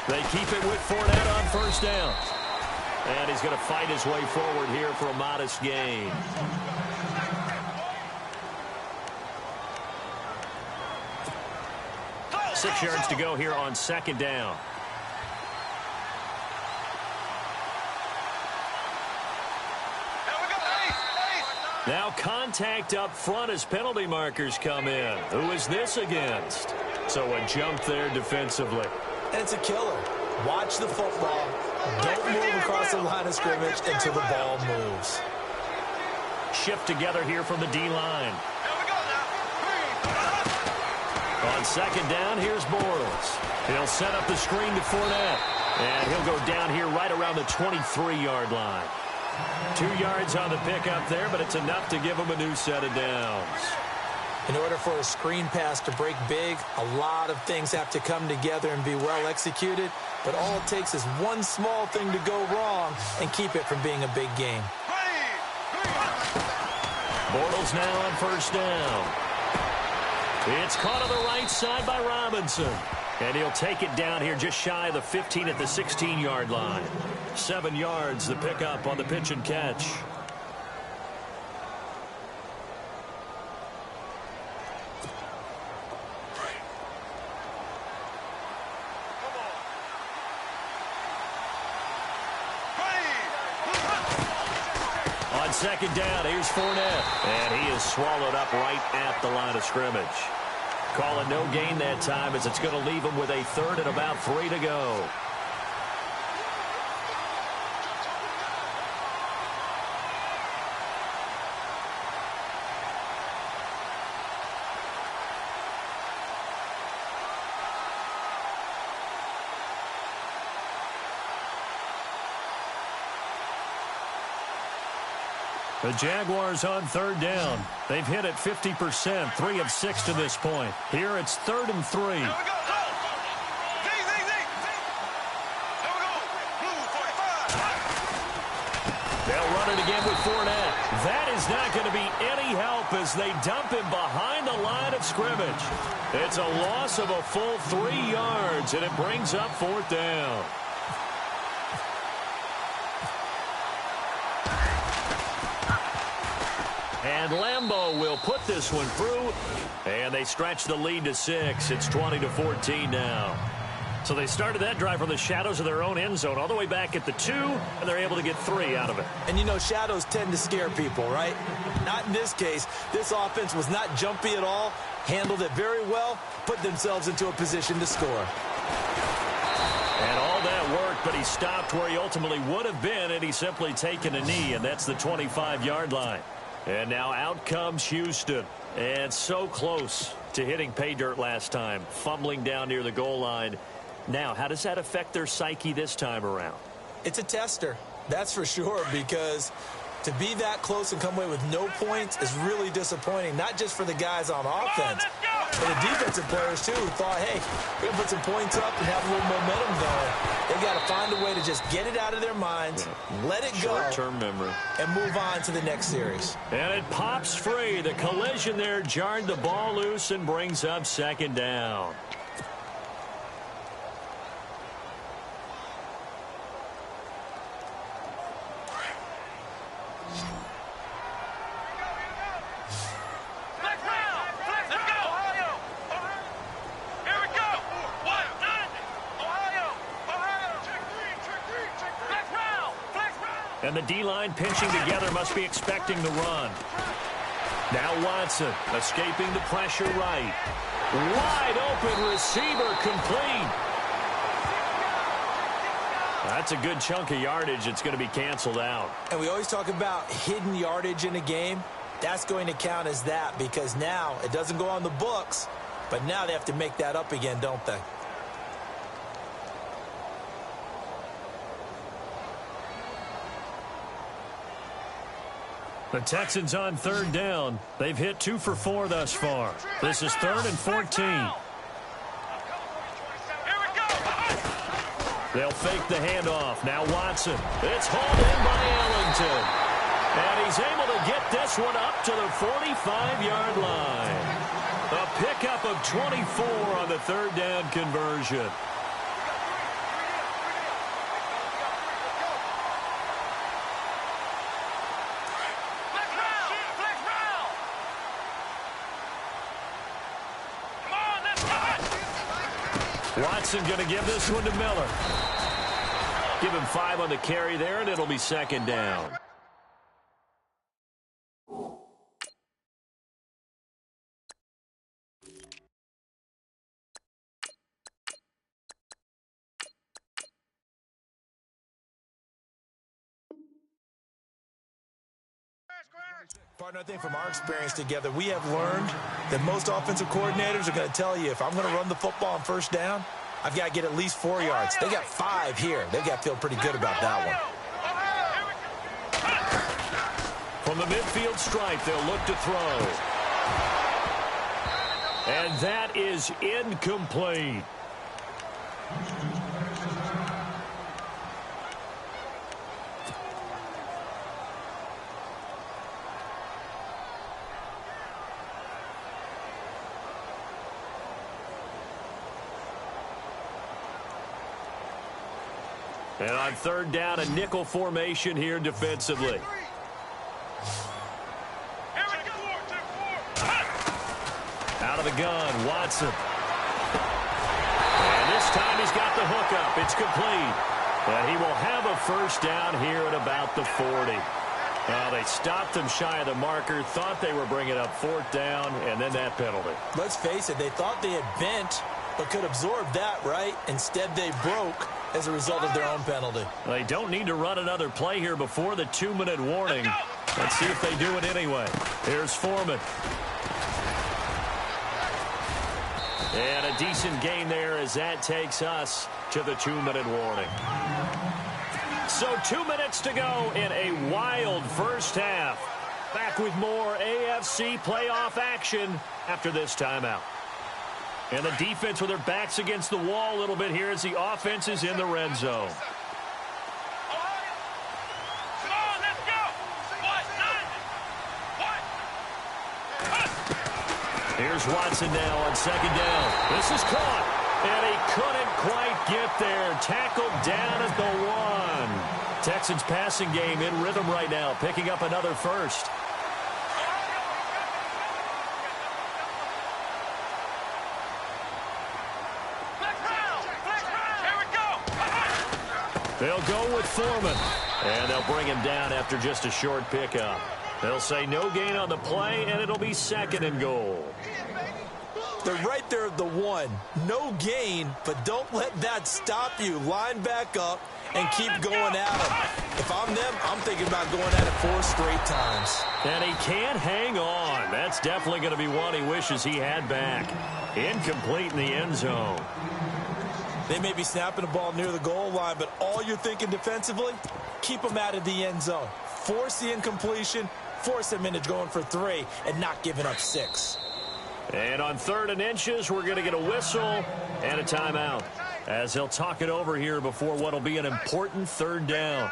They keep it with Fournette on first down. And he's going to fight his way forward here for a modest gain. Six yards to go here on second down. Now contact up front as penalty markers come in. Who is this against? So a jump there defensively. And it's a killer. Watch the football. Don't move across the line of scrimmage until the ball moves. Shift together here from the D-line. On second down, here's Bortles. He'll set up the screen to Fournette. And he'll go down here right around the 23-yard line. 2 yards on the pickup there, but it's enough to give him a new set of downs. In order for a screen pass to break big, a lot of things have to come together and be well executed. But all it takes is one small thing to go wrong and keep it from being a big game. Bortles now on first down. It's caught on the right side by Robinson. And he'll take it down here just shy of the 15 at the 16-yard line. 7 yards, the pickup on the pitch and catch. On second down, here's Fournette. And he is swallowed up right at the line of scrimmage. Calling no gain that time as it's going to leave him with a third and about 3 to go. The Jaguars on third down. They've hit it 50%, 3 of 6 to this point. Here it's 3rd and 3. Here we go. Blue 45. They'll run it again with Fournette. That is not going to be any help as they dump him behind the line of scrimmage. It's a loss of a full 3 yards, and it brings up 4th down. And Lambeau will put this one through, and they stretch the lead to 6. It's 20-14 now. So they started that drive from the shadows of their own end zone all the way back at the 2, and they're able to get 3 out of it. And, you know, shadows tend to scare people, right? Not in this case. This offense was not jumpy at all, handled it very well, put themselves into a position to score. And all that worked, but he stopped where he ultimately would have been, and he's simply taken a knee, and that's the 25-yard line. And now out comes Houston. And so close to hitting pay dirt last time, fumbling down near the goal line. Now, how does that affect their psyche this time around? It's a tester, that's for sure, because to be that close and come away with no points is really disappointing, not just for the guys on offense, but the defensive players, too, who thought, hey, we're going to put some points up and have a little momentum going. They've got to find a way to just get it out of their minds, let it go, short-term memory, and move on to the next series. And it pops free. The collision there jarred the ball loose and brings up 2nd down. And the D-line pinching together must be expecting the run. Now Watson escaping the pressure right. Wide open receiver complete. That's a good chunk of yardage. It's going to be canceled out. And we always talk about hidden yardage in a game. That's going to count as that because now it doesn't go on the books, but now they have to make that up again, don't they? The Texans on 3rd down. They've hit 2 for 4 thus far. This is 3rd and 14. They'll fake the handoff. Now Watson. It's hauled in by Ellington. And he's able to get this one up to the 45-yard line. A pickup of 24 on the 3rd down conversion. Watson going to give this one to Miller. Give him 5 on the carry there, and it'll be 2nd down. Partner, I think from our experience together, we have learned that most offensive coordinators are going to tell you, if I'm going to run the football on first down, I've got to get at least 4 yards. They got 5 here. They've got to feel pretty good about that one. From the midfield stripe, they'll look to throw. And that is incomplete. And on third down, a nickel formation here defensively. Out of the gun, Watson. And this time he's got the hookup. It's complete. And he will have a first down here at about the 40. Well, they stopped him shy of the marker, thought they were bringing up fourth down, and then that penalty. Let's face it, they thought they had bent, but could absorb that, right? Instead, they broke as a result of their own penalty. They don't need to run another play here before the 2-minute warning. Let's see if they do it anyway. Here's Foreman. And a decent gain there as that takes us to the 2-minute warning. So 2 minutes to go in a wild first half. Back with more AFC playoff action after this timeout. And the defense with their backs against the wall a little bit here as the offense is in the red zone. Here's Watson now on second down. This is caught, and he couldn't quite get there. Tackled down at the 1. Texans passing game in rhythm right now, picking up another first. They'll go with Foreman, and they'll bring him down after just a short pickup. They'll say no gain on the play, and it'll be 2nd and goal. They're right there at the 1. No gain, but don't let that stop you. Line back up and keep going at them. If I'm them, I'm thinking about going at it 4 straight times. And he can't hang on. That's definitely going to be one he wishes he had back. Incomplete in the end zone. They may be snapping the ball near the goal line, but all you're thinking defensively, keep them out of the end zone. Force the incompletion, force them into going for 3, and not giving up 6. And on 3rd and inches, we're going to get a whistle and a timeout, as they'll talk it over here before what will be an important 3rd down.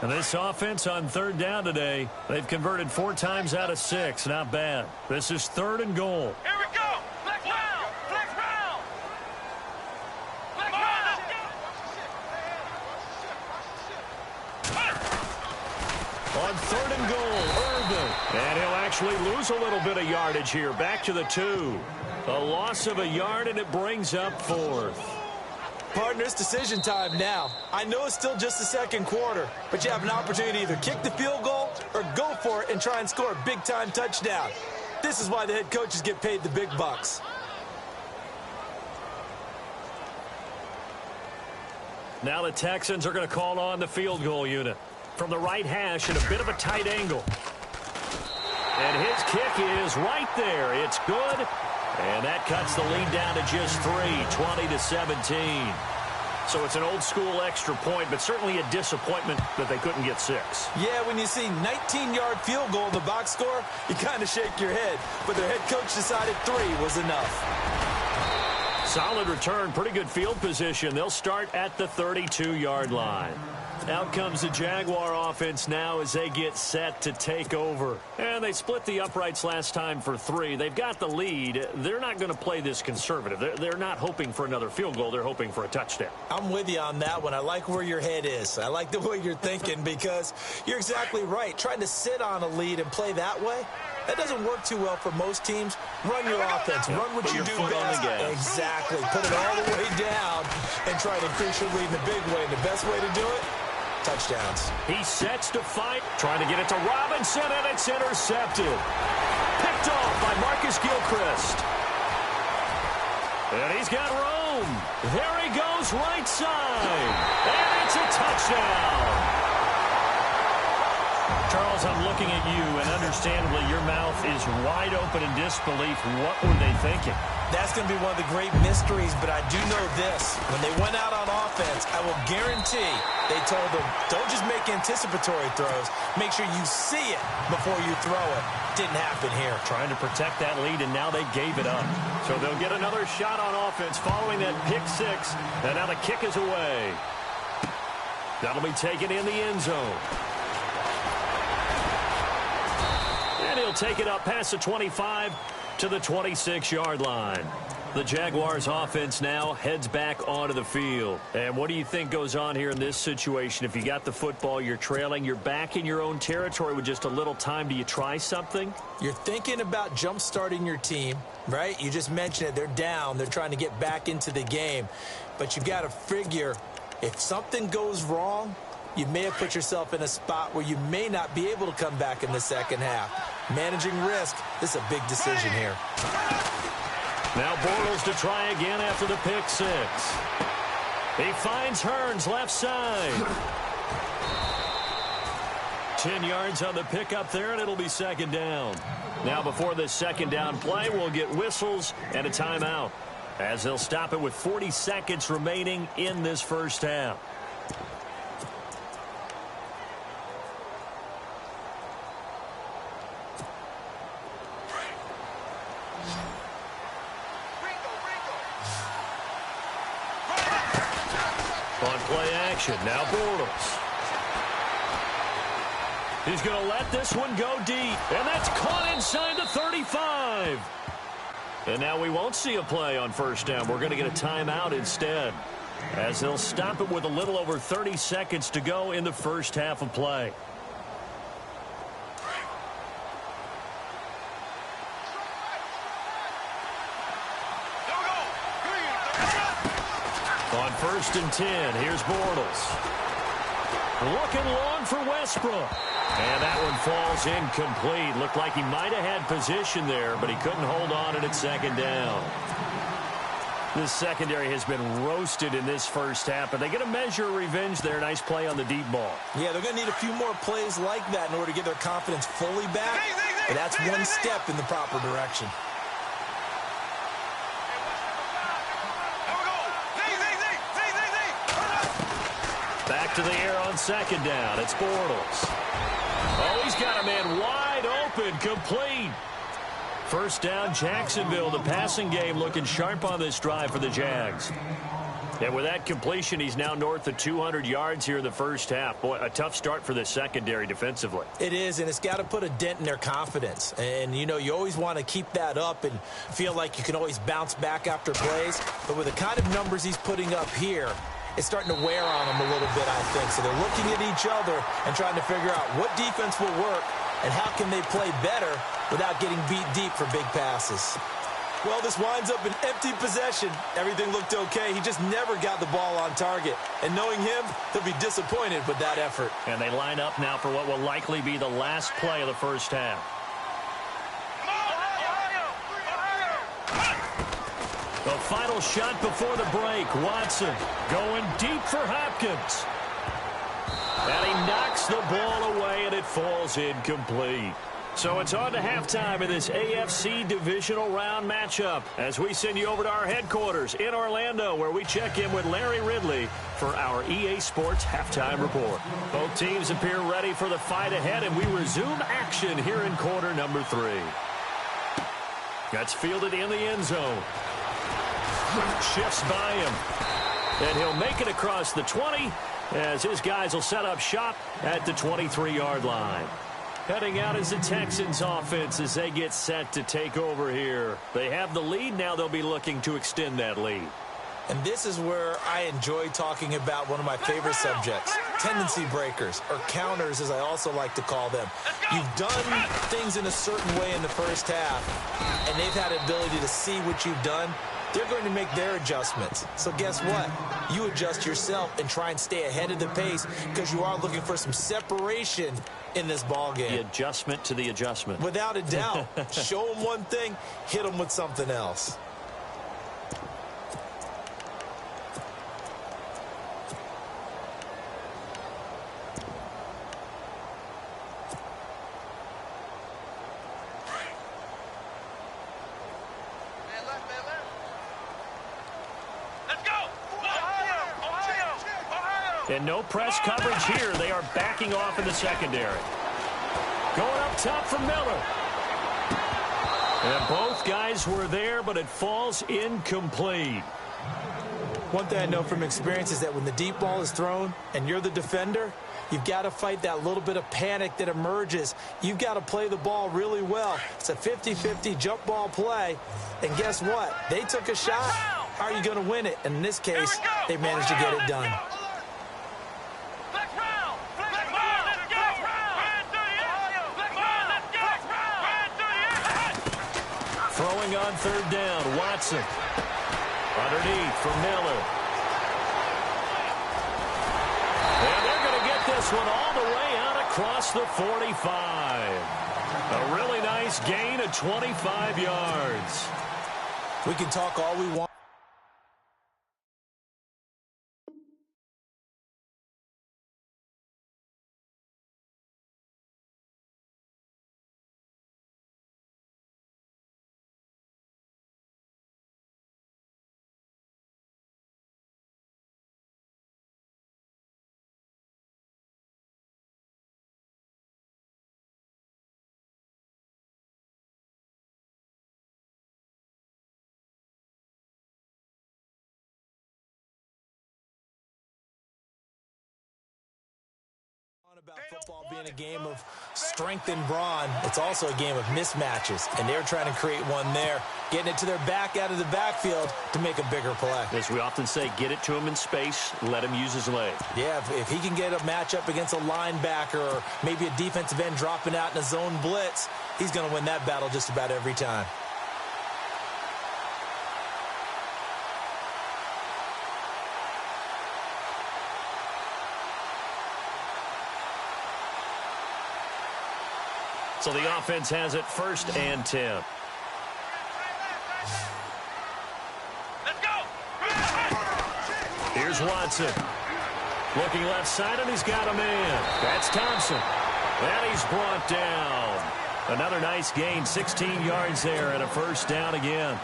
And this offense on 3rd down today, they've converted 4 times out of 6. Not bad. This is 3rd and goal. Here we go. Flex round. Flex round. Flex round. On 3rd and goal, Irvin. And he'll actually lose a little bit of yardage here. Back to the 2. A loss of a yard, and it brings up 4th. Partners, decision time now. I know it's still just the 2nd quarter, but you have an opportunity to either kick the field goal or go for it and try and score a big-time touchdown. This is why the head coaches get paid the big bucks. Now the Texans are going to call on the field goal unit. From the right hash at a bit of a tight angle. And his kick is right there. It's good. And that cuts the lead down to just 3, 20-17. So it's an old-school extra point, but certainly a disappointment that they couldn't get 6. Yeah, when you see 19-yard field goal in the box score, you kind of shake your head. But their head coach decided 3 was enough. Solid return, pretty good field position. They'll start at the 32-yard line. Out comes the Jaguar offense now as they get set to take over. And they split the uprights last time for 3. They've got the lead. They're not going to play this conservative. They're not hoping for another field goal. They're hoping for a touchdown. I'm with you on that one. I like where your head is. I like the way you're thinking because you're exactly right. Trying to sit on a lead and play that way, that doesn't work too well for most teams. Run your offense. Run what you do best. Exactly. Put it all the way down and try to increase your lead in the big way. And the best way to do it, touchdowns. He sets to fight, trying to get it to Robinson, and it's intercepted. Picked picked off by Marcus Gilchrist. And he's got room. There he goes, right side. And it's a touchdown. Charles, I'm looking at you, and understandably, your mouth is wide open in disbelief. What were they thinking? That's going to be one of the great mysteries, but I do know this. When they went out on offense, I will guarantee they told them, don't just make anticipatory throws. Make sure you see it before you throw it. Didn't happen here. Trying to protect that lead, and now they gave it up. So they'll get another shot on offense following that pick six, and now the kick is away. That'll be taken in the end zone. And he'll take it up past the 25 to the 26-yard line. The Jaguars offense now heads back onto the field. And what do you think goes on here in this situation? If you got the football, you're trailing, you're back in your own territory with just a little time. Do you try something? You're thinking about jump-starting your team, right? You just mentioned it. They're down. They're trying to get back into the game. But you've got to figure if something goes wrong, you may have put yourself in a spot where you may not be able to come back in the second half. Managing risk, this is a big decision here. Now Bortles to try again after the pick six. He finds Hearns left side. 10 yards on the pickup there, and it'll be second down. Now before this second down play, we'll get whistles and a timeout, as they'll stop it with 40 seconds remaining in this first half. Now Bortles. He's going to let this one go deep. And that's caught inside the 35. And now we won't see a play on first down. We're going to get a timeout instead, as they'll stop it with a little over 30 seconds to go in the first half of play. On 1st and 10, here's Bortles. Looking long for Westbrook. And that one falls incomplete. Looked like he might have had position there, but he couldn't hold on at second down. This secondary has been roasted in this first half, but they get a measure of revenge there. Nice play on the deep ball. Yeah, they're going to need a few more plays like that in order to get their confidence fully back. But that's one step in the proper direction. Back to the air on second down. It's Bortles. Oh, he's got a man wide open, complete. First down, Jacksonville. The passing game looking sharp on this drive for the Jags. And with that completion, he's now north of 200 yards here in the first half. Boy, a tough start for the secondary defensively. It is, and it's got to put a dent in their confidence. And, you know, you always want to keep that up and feel like you can always bounce back after plays. But with the kind of numbers he's putting up here, it's starting to wear on them a little bit, I think. So they're looking at each other and trying to figure out what defense will work and how can they play better without getting beat deep for big passes. Well, this winds up an empty possession. Everything looked okay. He just never got the ball on target. And knowing him, he'll be disappointed with that effort. And they line up now for what will likely be the last play of the first half. The final shot before the break. Watson going deep for Hopkins. And he knocks the ball away, and it falls incomplete. So it's on to halftime in this AFC divisional round matchup as we send you over to our headquarters in Orlando, where we check in with Larry Ridley for our EA Sports halftime report. Both teams appear ready for the fight ahead, and we resume action here in quarter number 3. That's fielded in the end zone. Shifts by him, and he'll make it across the 20 as his guys will set up shop at the 23-yard line. Heading out is the Texans offense as they get set to take over here. They have the lead. Now they'll be looking to extend that lead. And this is where I enjoy talking about one of my favorite subjects, tendency breakers, or counters as I also like to call them. You've done things in a certain way in the first half, and they've had an ability to see what you've done they're going to make their adjustments. So guess what? You adjust yourself and try and stay ahead of the pace because you are looking for some separation in this ball game. The adjustment to the adjustment. Without a doubt. Show them one thing, hit them with something else. And no press coverage here. They are backing off in the secondary. Going up top for Miller. And both guys were there, but it falls incomplete. One thing I know from experience is that when the deep ball is thrown and you're the defender, you've got to fight that little bit of panic that emerges. You've got to play the ball really well. It's a 50-50 jump ball play. And guess what? They took a shot. How are you going to win it? And in this case, they managed to get it done. Throwing on third down, Watson. Underneath for Miller. And they're going to get this one all the way out across the 45. A really nice gain of 25 yards. We can talk all we want. About football being a game of strength and brawn, it's also a game of mismatches, and they're trying to create one there, getting it to their back out of the backfield to make a bigger play. As we often say, get it to him in space, let him use his leg. Yeah, if he can get a matchup against a linebacker or maybe a defensive end dropping out in a zone blitz, he's going to win that battle just about every time. So the offense has it 1st and 10. Let's go. Here's Watson. Looking left side, and he's got a man. That's Thompson. And he's brought down. Another nice gain, 16 yards there, and a 1st down again.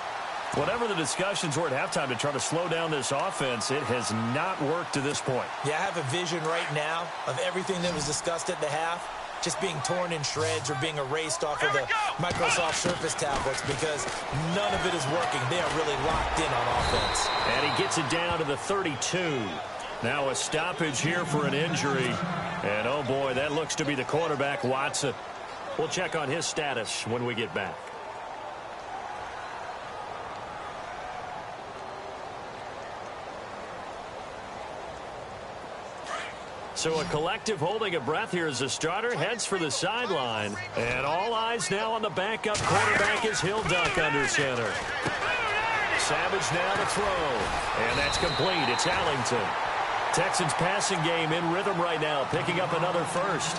Whatever the discussions were at halftime to try to slow down this offense, it has not worked to this point. Yeah, I have a vision right now of everything that was discussed at the half just being torn in shreds or being erased off of the Microsoft Surface tablets because none of it is working. They are really locked in on offense. And he gets it down to the 32. Now a stoppage here for an injury. And, oh, boy, that looks to be the quarterback, Watson. We'll check on his status when we get back. So a collective holding of breath here as the starter heads for the sideline. And all eyes now on the backup quarterback as he'll duck under center. Savage now to throw. And that's complete. It's Allington. Texans passing game in rhythm right now, picking up another 1st.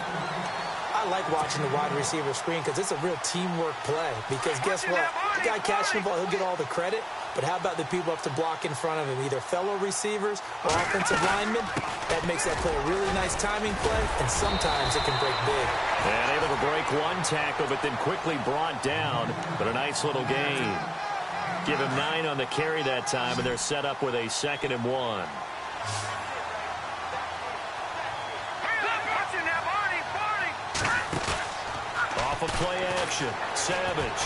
I like watching the wide receiver screen because it's a real teamwork play. Because guess what? The guy catching the ball, he'll get all the credit. But how about the people up to block in front of him, either fellow receivers or offensive linemen? That makes that play a really nice timing play, and sometimes it can break big. And able to break one tackle, but then quickly brought down. But a nice little gain. Give him 9 on the carry that time, and they're set up with a 2nd and 1. Off of play action. Savage.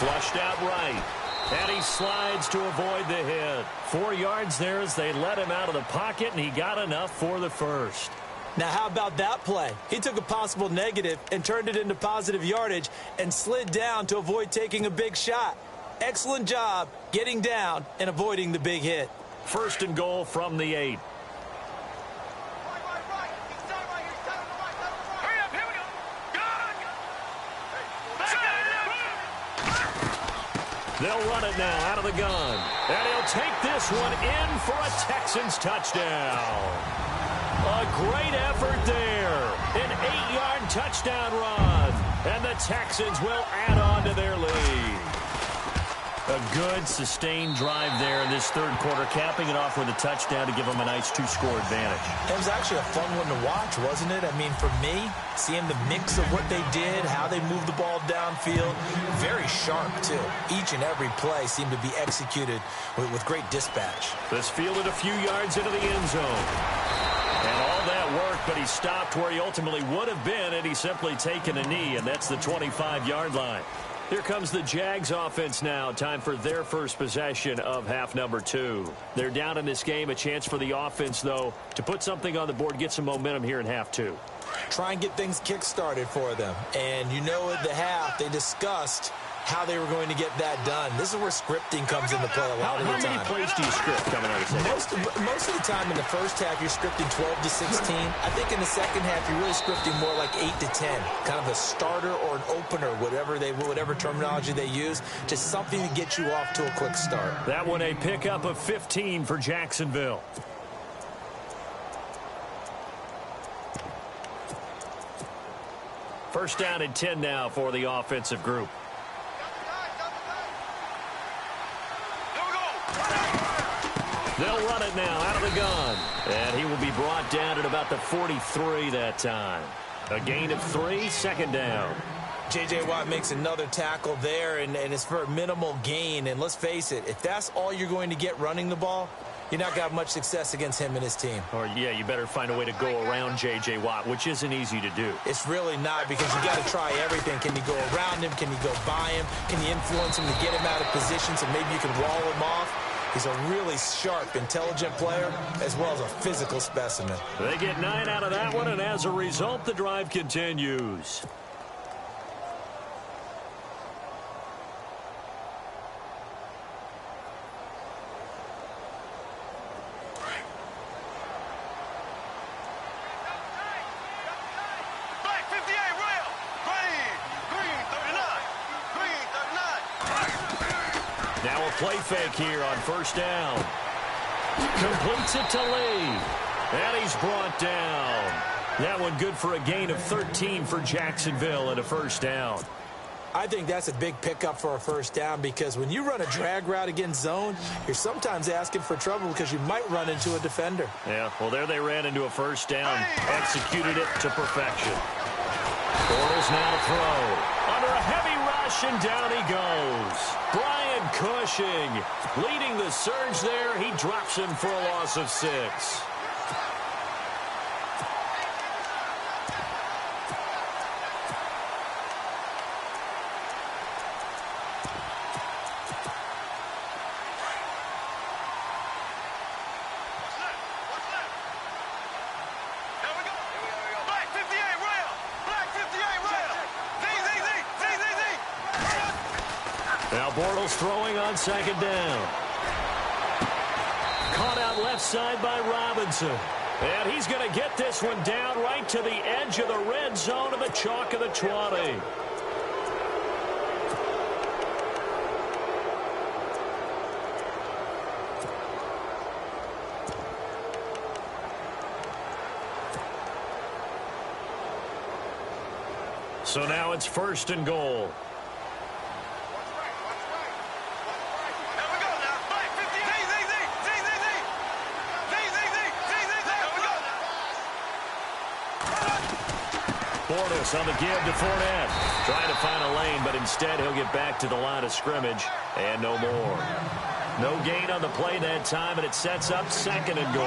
Flushed out right. And he slides to avoid the hit. 4 yards there as they let him out of the pocket, and he got enough for the 1st. Now, how about that play? He took a possible negative and turned it into positive yardage and slid down to avoid taking a big shot. Excellent job getting down and avoiding the big hit. 1st and goal from the 8. They'll run it now out of the gun. And he'll take this one in for a Texans touchdown. A great effort there. An 8-yard touchdown run. And the Texans will add on to their lead. A good, sustained drive there in this third quarter, capping it off with a touchdown to give them a nice 2-score advantage. It was actually a fun one to watch, wasn't it? I mean, for me, seeing the mix of what they did, how they moved the ball downfield, very sharp, too. Each and every play seemed to be executed with great dispatch. This fielded a few yards into the end zone. And all that work, but he stopped where he ultimately would have been, and he's simply taken a knee, and that's the 25-yard line. Here comes the Jags offense now. Time for their first possession of half number 2. They're down in this game. A chance for the offense, though, to put something on the board, get some momentum here in half 2. Try and get things kick-started for them. And you know at the half, they discussed how they were going to get that done. This is where scripting comes into play a lot of the time. How many plays do you script coming out of the second? Most of the time in the first half, you're scripting 12 to 16. I think in the second half, you're really scripting more like 8 to 10. Kind of a starter or an opener, whatever terminology they use. Just something to get you off to a quick start. That one a pickup of 15 for Jacksonville. First down and 10 now for the offensive group. They'll run it now out of the gun. And he will be brought down at about the 43 that time. A gain of 3, second down. J.J. Watt makes another tackle there, and it's for a minimal gain. And let's face it, if that's all you're going to get running the ball, you're not going to have much success against him and his team. Or, yeah, you better find a way to go around J.J. Watt, which isn't easy to do. It's really not, because you got to try everything. Can you go around him? Can you go by him? Can you influence him to get him out of position so maybe you can wall him off? He's a really sharp, intelligent player, as well as a physical specimen. They get 9 out of that one, and as a result, the drive continues. Now a play fake here on first down. Completes it to Lee. And he's brought down. That one good for a gain of 13 for Jacksonville and a first down. I think that's a big pickup for a first down, because when you run a drag route against zone, you're sometimes asking for trouble because you might run into a defender. Yeah, well, there they ran into a first down. Executed it to perfection. Bortles now to throw. Under a heavy rush, and down he goes. Brian Cushing leading the surge there. He drops him for a loss of 6. Now Bortles throwing on second down. Caught out left side by Robinson. And he's going to get this one down right to the edge of the red zone of the chalk of the 20. So now it's first and goal. Bortles on the give to Fournette. Trying to find a lane, but instead he'll get back to the line of scrimmage. And no more. No gain on the play that time, and it sets up second and goal.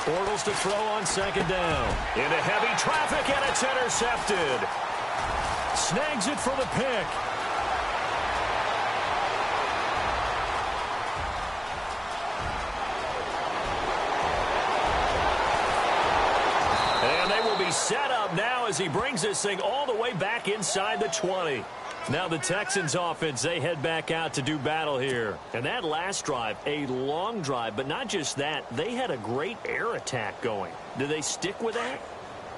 Bortles to throw on second down. Into heavy traffic, and it's intercepted. Snags it for the pick. And they will be set up now as he brings this thing all the way back inside the 20. Now the Texans offense, they head back out to do battle here. And that last drive, a long drive, but not just that. They had a great air attack going. Do they stick with that?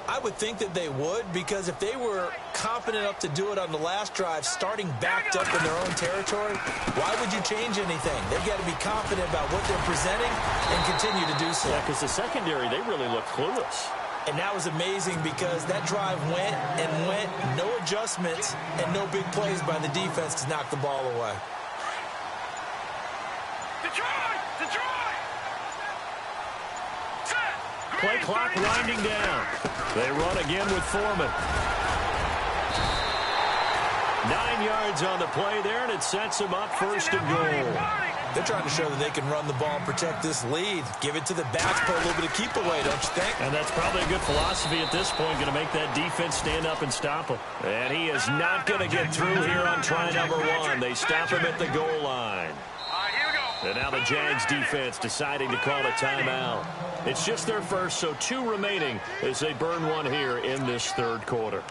I would think that they would, because if they were confident enough to do it on the last drive, starting backed up in their own territory, why would you change anything? They've got to be confident about what they're presenting and continue to do so. Yeah, because the secondary, they really look clueless. And that was amazing because that drive went and went, no adjustments, and no big plays by the defense to knock the ball away. Play clock winding down. They run again with Foreman. 9 yards on the play there, and it sets them up first and goal. They're trying to show that they can run the ball and protect this lead. Give it to the backs, put a little bit of keep away, don't you think? And that's probably a good philosophy at this point, going to make that defense stand up and stop him. And he is not going to get through here on try number 1. They stop him at the goal line. And now the Jags defense deciding to call a timeout. It's just their first, so 2 remaining as they burn one here in this third quarter.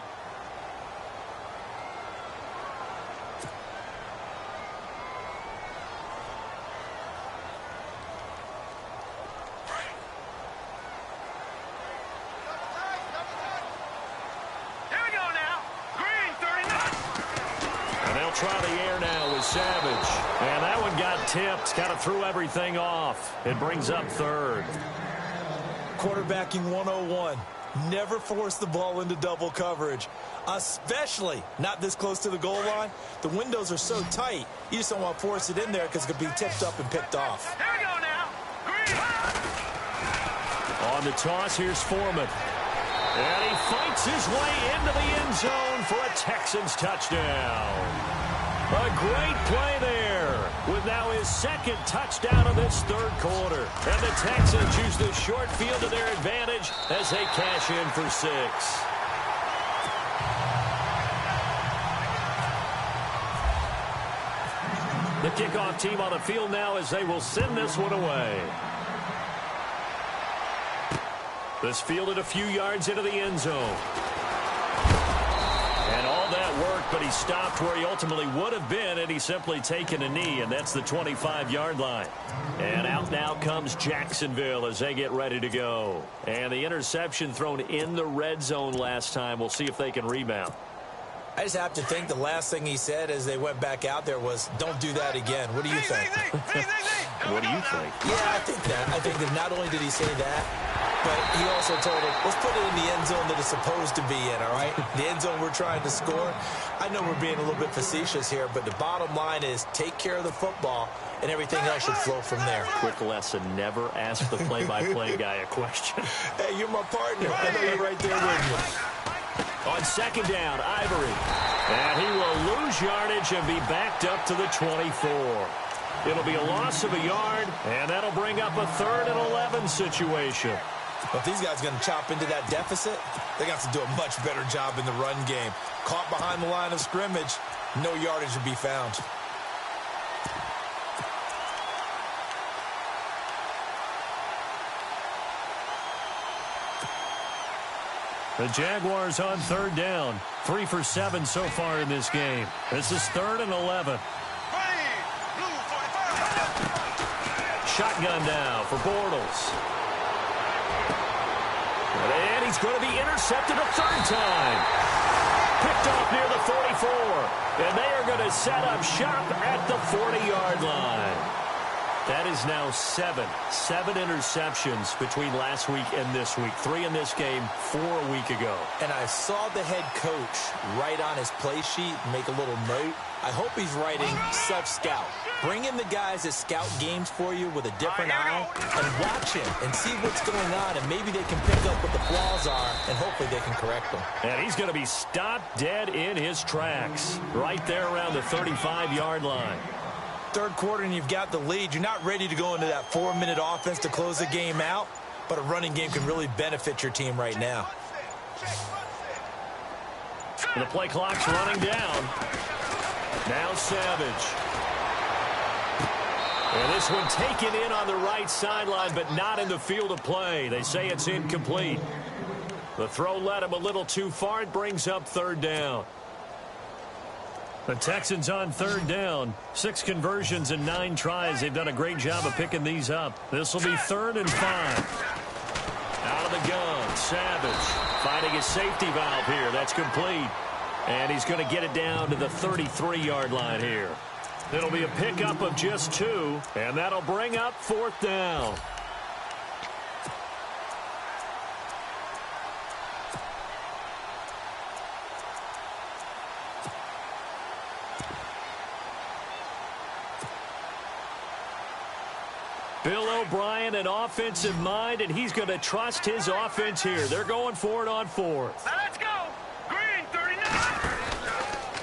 Try the air now with Savage. And that one got tipped. Kind of threw everything off. It brings up third. Quarterbacking 101. Never force the ball into double coverage, especially not this close to the goal line. The windows are so tight, you just don't want to force it in there because it could be tipped up and picked off. Here we go now. On the toss, here's Foreman. And he fights his way into the end zone for a Texans touchdown. A great play there with now his second touchdown of this third quarter. And the Texans use the short field to their advantage as they cash in for 6. The kickoff team on the field now as they will send this one away. This fielded a few yards into the end zone. And all that worked, but he stopped where he ultimately would have been, and he's simply taken a knee, and that's the 25-yard line. And out now comes Jacksonville as they get ready to go. And the interception thrown in the red zone last time. We'll see if they can rebound. I just have to think the last thing he said as they went back out there was, don't do that again. What do you think? What do you think? Yeah, I think that. I think that not only did he say that, but he also told him, let's put it in the end zone that it's supposed to be in, all right? The end zone we're trying to score. I know we're being a little bit facetious here, but the bottom line is take care of the football, and everything else should flow from there. Quick lesson, never ask the play-by-play guy a question. Hey, you're my partner. I know you're right there with me. On second down, Ivory. And he will lose yardage and be backed up to the 24. It'll be a loss of a yard, and that'll bring up a 3rd and 11 situation. Well, if these guys are going to chop into that deficit, they got to do a much better job in the run game. Caught behind the line of scrimmage, no yardage to be found. The Jaguars on 3rd down. 3 for 7 so far in this game. This is 3rd and 11. Shotgun now for Bortles. And he's going to be intercepted a 3rd time. Picked off near the 44. And they are going to set up shop at the 40-yard line. That is now 7 interceptions between last week and this week. 3 in this game, 4 a week ago. And I saw the head coach write on his play sheet, make a little note. I hope he's writing self-scout. Bring in the guys that scout games for you with a different eye and watch him and see what's going on, and maybe they can pick up what the flaws are, and hopefully they can correct them. And he's going to be stopped dead in his tracks right there around the 35-yard line. Third quarter and you've got the lead. You're not ready to go into that 4-minute offense to close the game out, but a running game can really benefit your team right now. And the play clock's running down. Now Savage. And this one taken in on the right sideline, but not in the field of play. They say it's incomplete. The throw led him a little too far. It brings up 3rd down. The Texans on 3rd down. 6 conversions and 9 tries. They've done a great job of picking these up. This will be 3rd and 5. Out of the gun, Savage finding his safety valve here. That's complete. And he's going to get it down to the 33-yard line here. It'll be a pickup of just 2, and that'll bring up 4th down. Bill O'Brien, an offensive mind, and he's going to trust his offense here. They're going for it on 4th. Now let's go. Green, 39.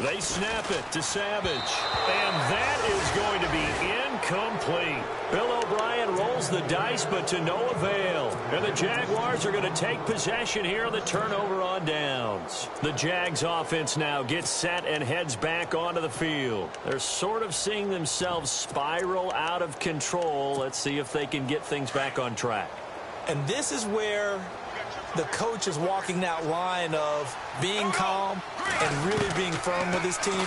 They snap it to Savage, and that is going to be incomplete. Bill O'Brien rolls the dice, but to no avail. And the Jaguars are going to take possession here on the turnover on downs. The Jags offense now gets set and heads back onto the field. They're sort of seeing themselves spiral out of control. Let's see if they can get things back on track. And this is where the coach is walking that line of being calm and really being firm with his team.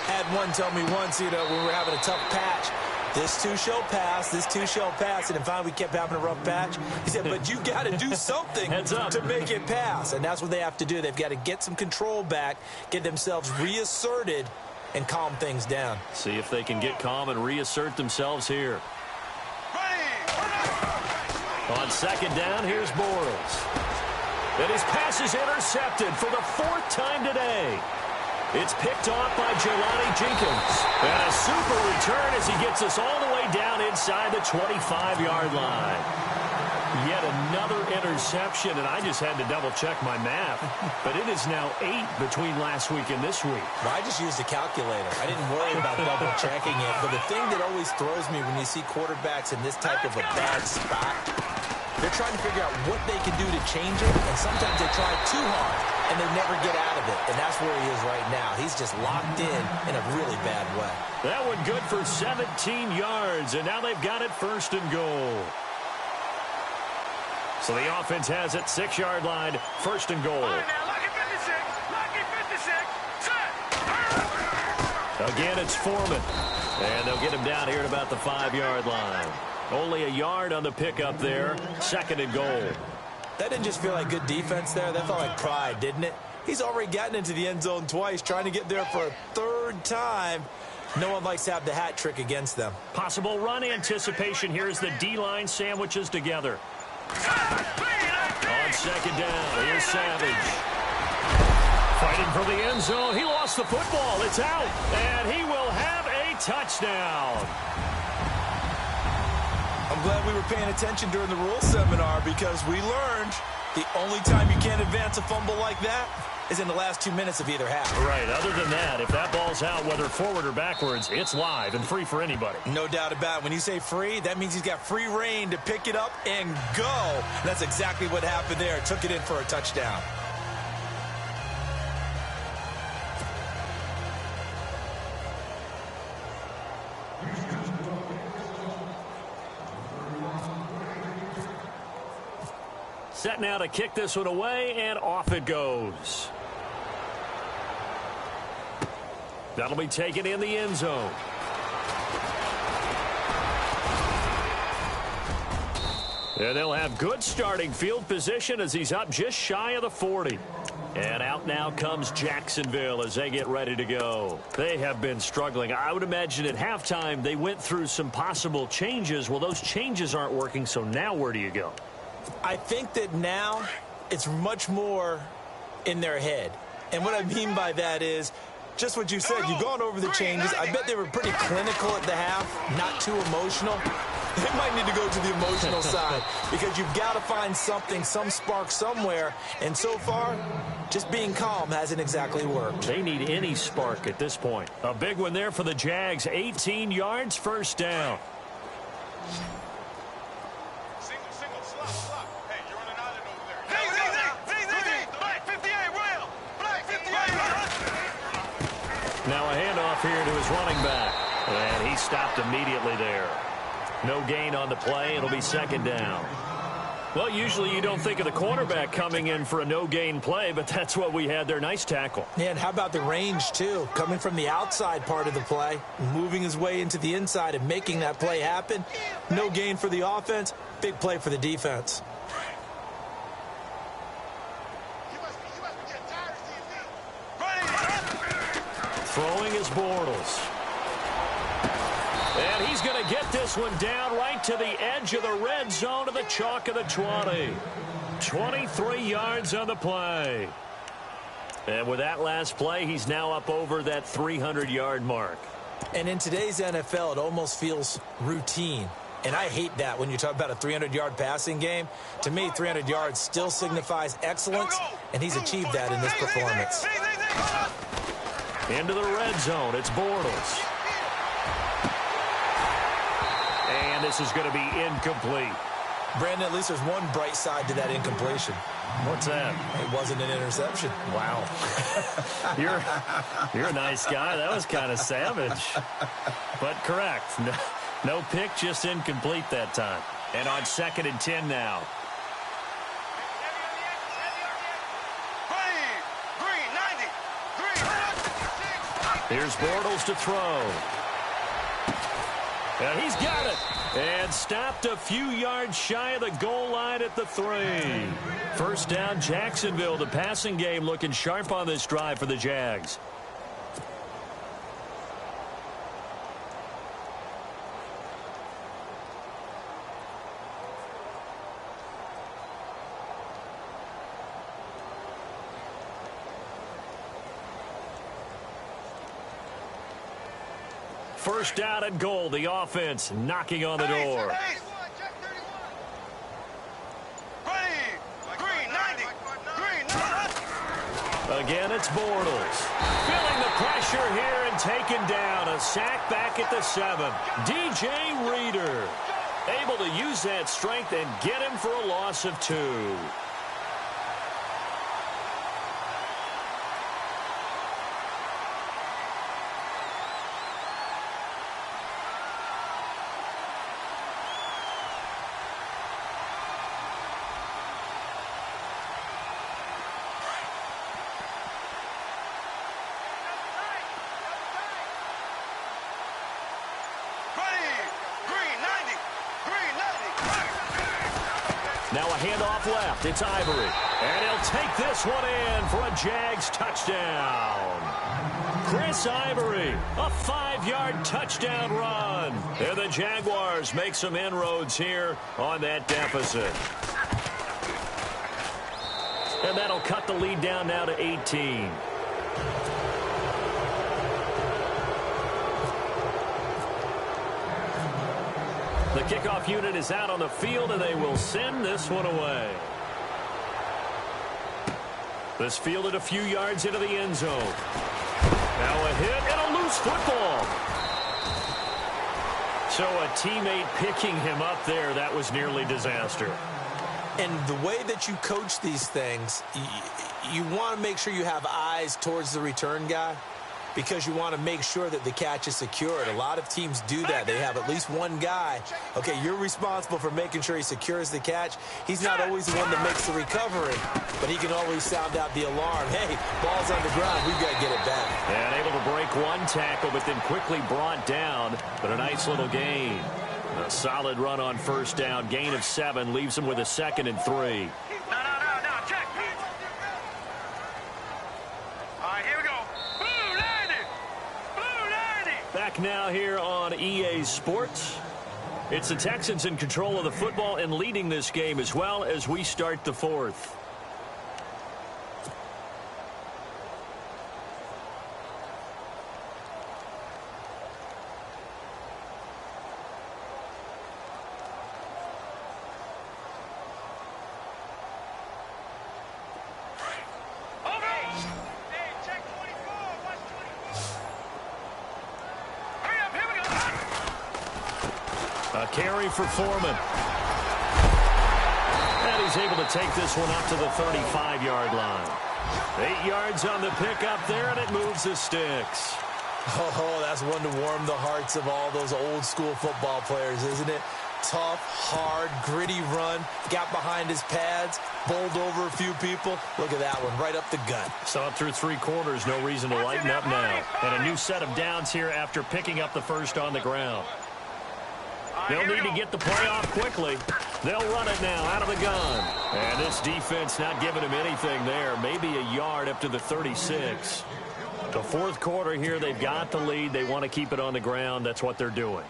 Had one tell me once, when we were having a tough patch, this too shall pass, this too shall pass. And finally we kept having a rough patch. He said, but you got to do something to make it pass. And that's what they have to do. They've got to get some control back, get themselves reasserted, and calm things down. See if they can get calm and reassert themselves here. On 2nd down, here's Bortles. And his pass is intercepted for the 4th time today. It's picked off by Jelani Jenkins. And a super return as he gets us all the way down inside the 25-yard line. Yet another interception, and I just had to double-check my math. But it is now 8 between last week and this week. Well, I just used a calculator. I didn't worry about double-checking it. But the thing that always throws me when you see quarterbacks in this type of a bad spot, they're trying to figure out what they can do to change it, and sometimes they try too hard, and they never get out of it. And that's where he is right now. He's just locked in a really bad way. That one good for 17 yards, and now they've got it 1st and goal. So the offense has it, 6-yard line, 1st and goal. All right, now, lucky 56, lucky 56, set. Again, it's Foreman. And they'll get him down here at about the 5-yard line. Only a yard on the pickup there, 2nd and goal. That didn't just feel like good defense there. That felt like pride, didn't it? He's already gotten into the end zone twice, trying to get there for a 3rd time. No one likes to have the hat trick against them. Possible run anticipation here as the D-line sandwiches together. On 2nd down, here's Savage. Fighting for the end zone. He lost the football. It's out. And he will have a touchdown. I'm glad we were paying attention during the rules seminar because we learned the only time you can't advance a fumble like that is in the last 2 minutes of either half. Right. Other than that, if that ball's out, whether forward or backwards, it's live and free for anybody. No doubt about it. When you say free, that means he's got free reign to pick it up and go. And that's exactly what happened there. Took it in for a touchdown. Set now to kick this one away, and off it goes. That'll be taken in the end zone. And they'll have good starting field position as he's up just shy of the 40. And out now comes Jacksonville as they get ready to go. They have been struggling. I would imagine at halftime they went through some possible changes. Well, those changes aren't working, so now where do you go? I think that now it's much more in their head. And what I mean by that is just what you said. You've gone over the changes. I bet they were pretty clinical at the half, not too emotional. They might need to go to the emotional side because you've got to find something, some spark somewhere. And so far, just being calm hasn't exactly worked. They need any spark at this point. A big one there for the Jags. 18 yards, 1st down. Now a handoff here to his running back. And he stopped immediately there. No gain on the play. It'll be 2nd down. Well, usually you don't think of the cornerback coming in for a no-gain play, but that's what we had there. Nice tackle. Yeah, and how about the range, too? Coming from the outside part of the play, moving his way into the inside and making that play happen. No gain for the offense. Big play for the defense. Throwing is Bortles. And he's going to get this one down right to the edge of the red zone of the chalk of the 20. 23 yards on the play. And with that last play, he's now up over that 300-yard mark. And in today's NFL, it almost feels routine. And I hate that when you talk about a 300-yard passing game. To me, 300 yards still signifies excellence, and he's achieved that in this performance. Into the red zone, it's Bortles. And this is going to be incomplete. Brandon, at least there's one bright side to that incompletion. What's that? It wasn't an interception. Wow. You're a nice guy. That was kind of savage. But correct. No pick, just incomplete that time. And on 2nd and 10 now. Here's Bortles to throw. And he's got it. And stopped a few yards shy of the goal line at the 3. First down, Jacksonville. The passing game looking sharp on this drive for the Jags. First down and goal. The offense knocking on the door. Again, it's Bortles. Feeling the pressure here and taken down. A sack back at the 7. DJ Reader able to use that strength and get him for a loss of 2. Now a handoff left. It's Ivory. And he'll take this one in for a Jags touchdown. Chris Ivory, a 5-yard touchdown run. And the Jaguars make some inroads here on that deficit. And that'll cut the lead down now to 18. The kickoff unit is out on the field, and they will send this one away. This fielded a few yards into the end zone. Now a hit and a loose football. So a teammate picking him up there, that was nearly disaster. And the way that you coach these things, you want to make sure you have eyes towards the return guy, because you want to make sure that the catch is secured. A lot of teams do that. They have at least one guy. Okay, you're responsible for making sure he secures the catch. He's not always the one that makes the recovery, but he can always sound out the alarm. Hey, ball's on the ground. We've got to get it back. And able to break one tackle, but then quickly brought down. But a nice little gain. A solid run on first down. Gain of 7 leaves him with a 2nd and 3. Back now here on EA Sports. It's the Texans in control of the football and leading this game as well as we start the 4th. A carry for Foreman. And he's able to take this one up to the 35-yard line. 8 yards on the pickup there, and it moves the sticks. Oh, that's one to warm the hearts of all those old-school football players, isn't it? Tough, hard, gritty run. Got behind his pads, bowled over a few people. Look at that one, right up the gut. Saw it through 3 quarters. No reason to lighten up now. And a new set of downs here after picking up the first on the ground. They'll need to get the play off quickly. They'll run it now out of the gun. And this defense not giving him anything there. Maybe a yard up to the 36. The fourth quarter here, they've got the lead. They want to keep it on the ground. That's what they're doing.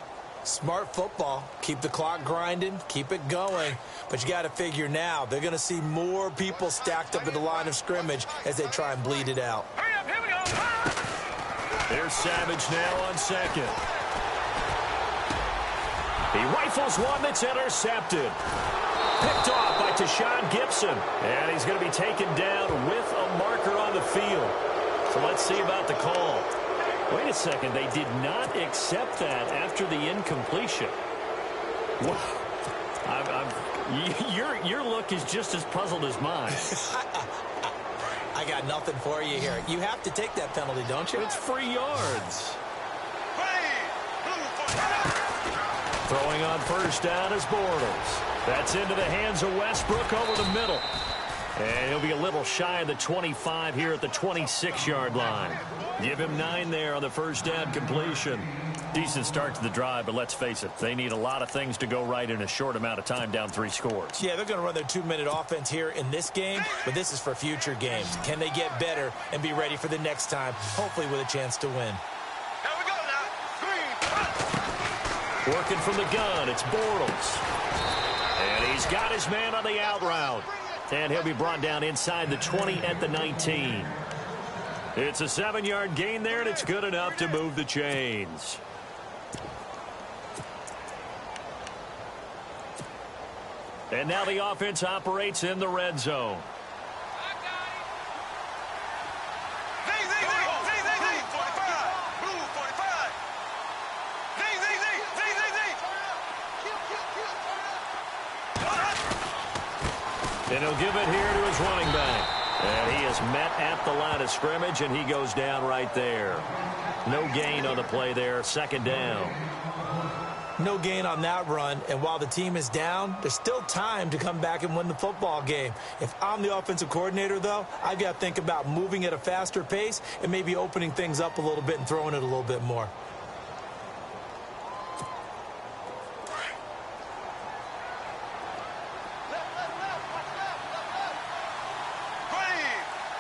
Smart football. Keep the clock grinding. Keep it going. But you got to figure now, they're going to see more people stacked up at the line of scrimmage as they try and bleed it out. Hurry up, here we go. There's Savage now on second. He rifles one that's intercepted. Picked off by Tashawn Gibson. And he's going to be taken down with a marker on the field. So let's see about the call. Wait a second. They did not accept that after the incompletion. Wow. Your look is just as puzzled as mine. I got nothing for you here. You have to take that penalty, don't you? It's free yards. Blue 45. Throwing on first down is Bortles. That's into the hands of Westbrook over the middle. And he'll be a little shy of the 25 here at the 26-yard line. Give him 9 there on the first down completion. Decent start to the drive, but let's face it, they need a lot of things to go right in a short amount of time, down 3 scores. Yeah, they're going to run their 2-minute offense here in this game, but this is for future games. Can they get better and be ready for the next time, hopefully with a chance to win? Here we go now. Green. Working from the gun, it's Bortles. And he's got his man on the out route. And he'll be brought down inside the 20 at the 19. It's a 7-yard gain there, and it's good enough to move the chains. And now the offense operates in the red zone. And he'll give it here to his running back. And he is met at the line of scrimmage, and he goes down right there. No gain on the play there, second down. No gain on that run, and while the team is down, there's still time to come back and win the football game. If I'm the offensive coordinator, though, I've got to think about moving at a faster pace and maybe opening things up a little bit and throwing it a little bit more.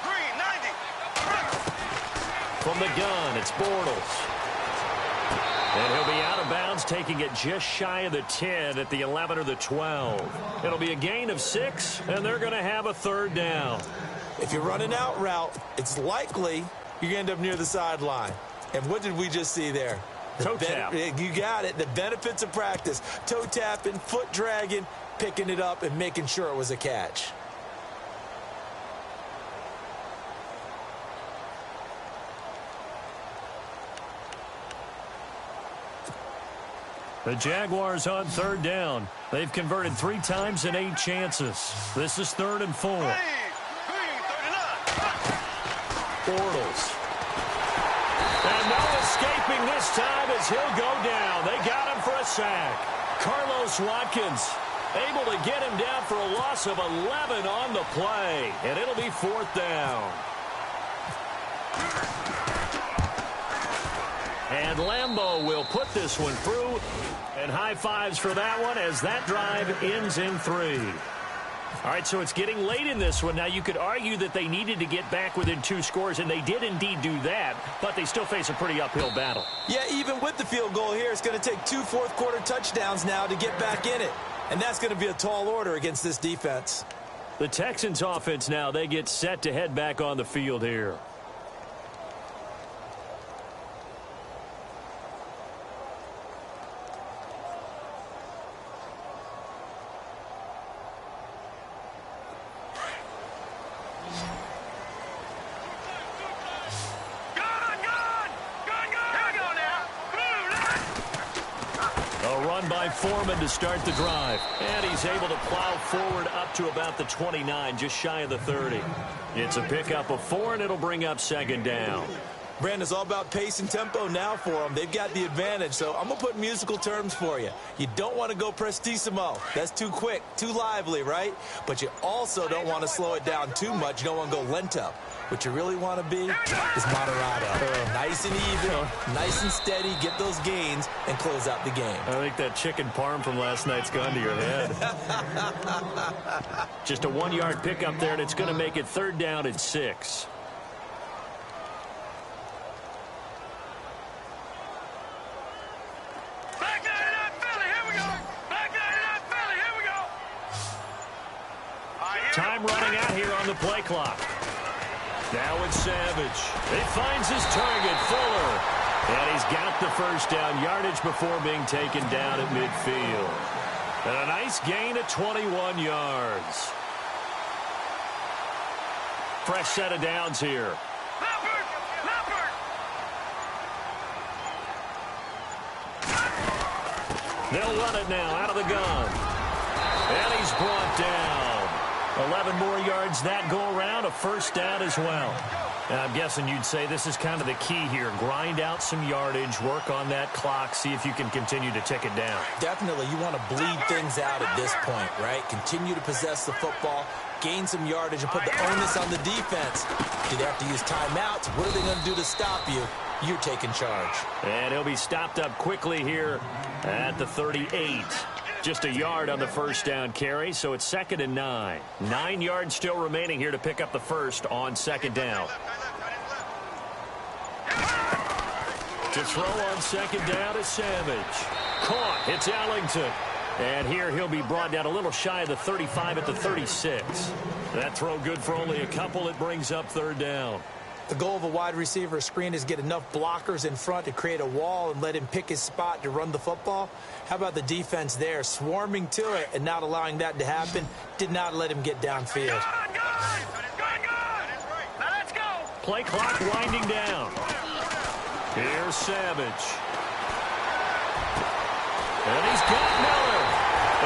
Green 90. From the gun, it's Bortles. And he'll be out of bounds, taking it just shy of the 10 at the 11 or the 12. It'll be a gain of 6, and they're going to have a third down. If you run an out route, it's likely you're going to end up near the sideline. And what did we just see there? Toe tap. You got it. The benefits of practice. Toe tapping, foot dragging, picking it up, and making sure it was a catch. The Jaguars on third down. They've converted 3 times in 8 chances. This is 3rd and 4. Green 39. Bortles. And no escaping this time as he'll go down. They got him for a sack. Carlos Watkins able to get him down for a loss of 11 on the play. And it'll be 4th down. And Lambeau will put this one through. And high fives for that one as that drive ends in 3. All right, so it's getting late in this one. Now, you could argue that they needed to get back within 2 scores, and they did indeed do that, but they still face a pretty uphill battle. Yeah, even with the field goal here, it's going to take 2 fourth-quarter touchdowns now to get back in it. And that's going to be a tall order against this defense. The Texans offense now, they get set to head back on the field here. Foreman to start the drive. And he's able to plow forward up to about the 29, just shy of the 30. It's a pickup of 4, and it'll bring up 2nd down. Brandon, it's all about pace and tempo now for them. They've got the advantage, so I'm going to put musical terms for you. You don't want to go prestissimo. That's too quick, too lively, right? But you also don't want to slow it down too much. You don't want to go lento. What you really want to be is moderato. Nice and even, nice and steady, get those gains, and close out the game. I think that chicken parm from last night's gone to your head. Just a 1-yard pickup there, and it's going to make it 3rd down and 6. the play clock. Now it's Savage. He finds his target, Fuller. And he's got the first down yardage before being taken down at midfield. And a nice gain of 21 yards. Fresh set of downs here. They'll run it now out of the gun. And he's brought down. 11 more yards that go around, a first down as well. And I'm guessing you'd say this is kind of the key here. Grind out some yardage, work on that clock, see if you can continue to tick it down. Definitely, you want to bleed things out at this point, right? Continue to possess the football, gain some yardage, and put the onus on the defense. Do they have to use timeouts? What are they going to do to stop you? You're taking charge. And he'll be stopped up quickly here at the 38. Just a yard on the first down carry, so it's 2nd and 9. 9 yards still remaining here to pick up the first on 2nd down. To throw on 2nd down is Savage. Caught. It's Ellington. And here he'll be brought down a little shy of the 35 at the 36. That throw good for only a couple. It brings up 3rd down. The goal of a wide receiver screen is get enough blockers in front to create a wall and let him pick his spot to run the football. How about the defense there, swarming to it and not allowing that to happen? Did not let him get downfield. Play clock winding down. Here's Savage. And he's got Miller.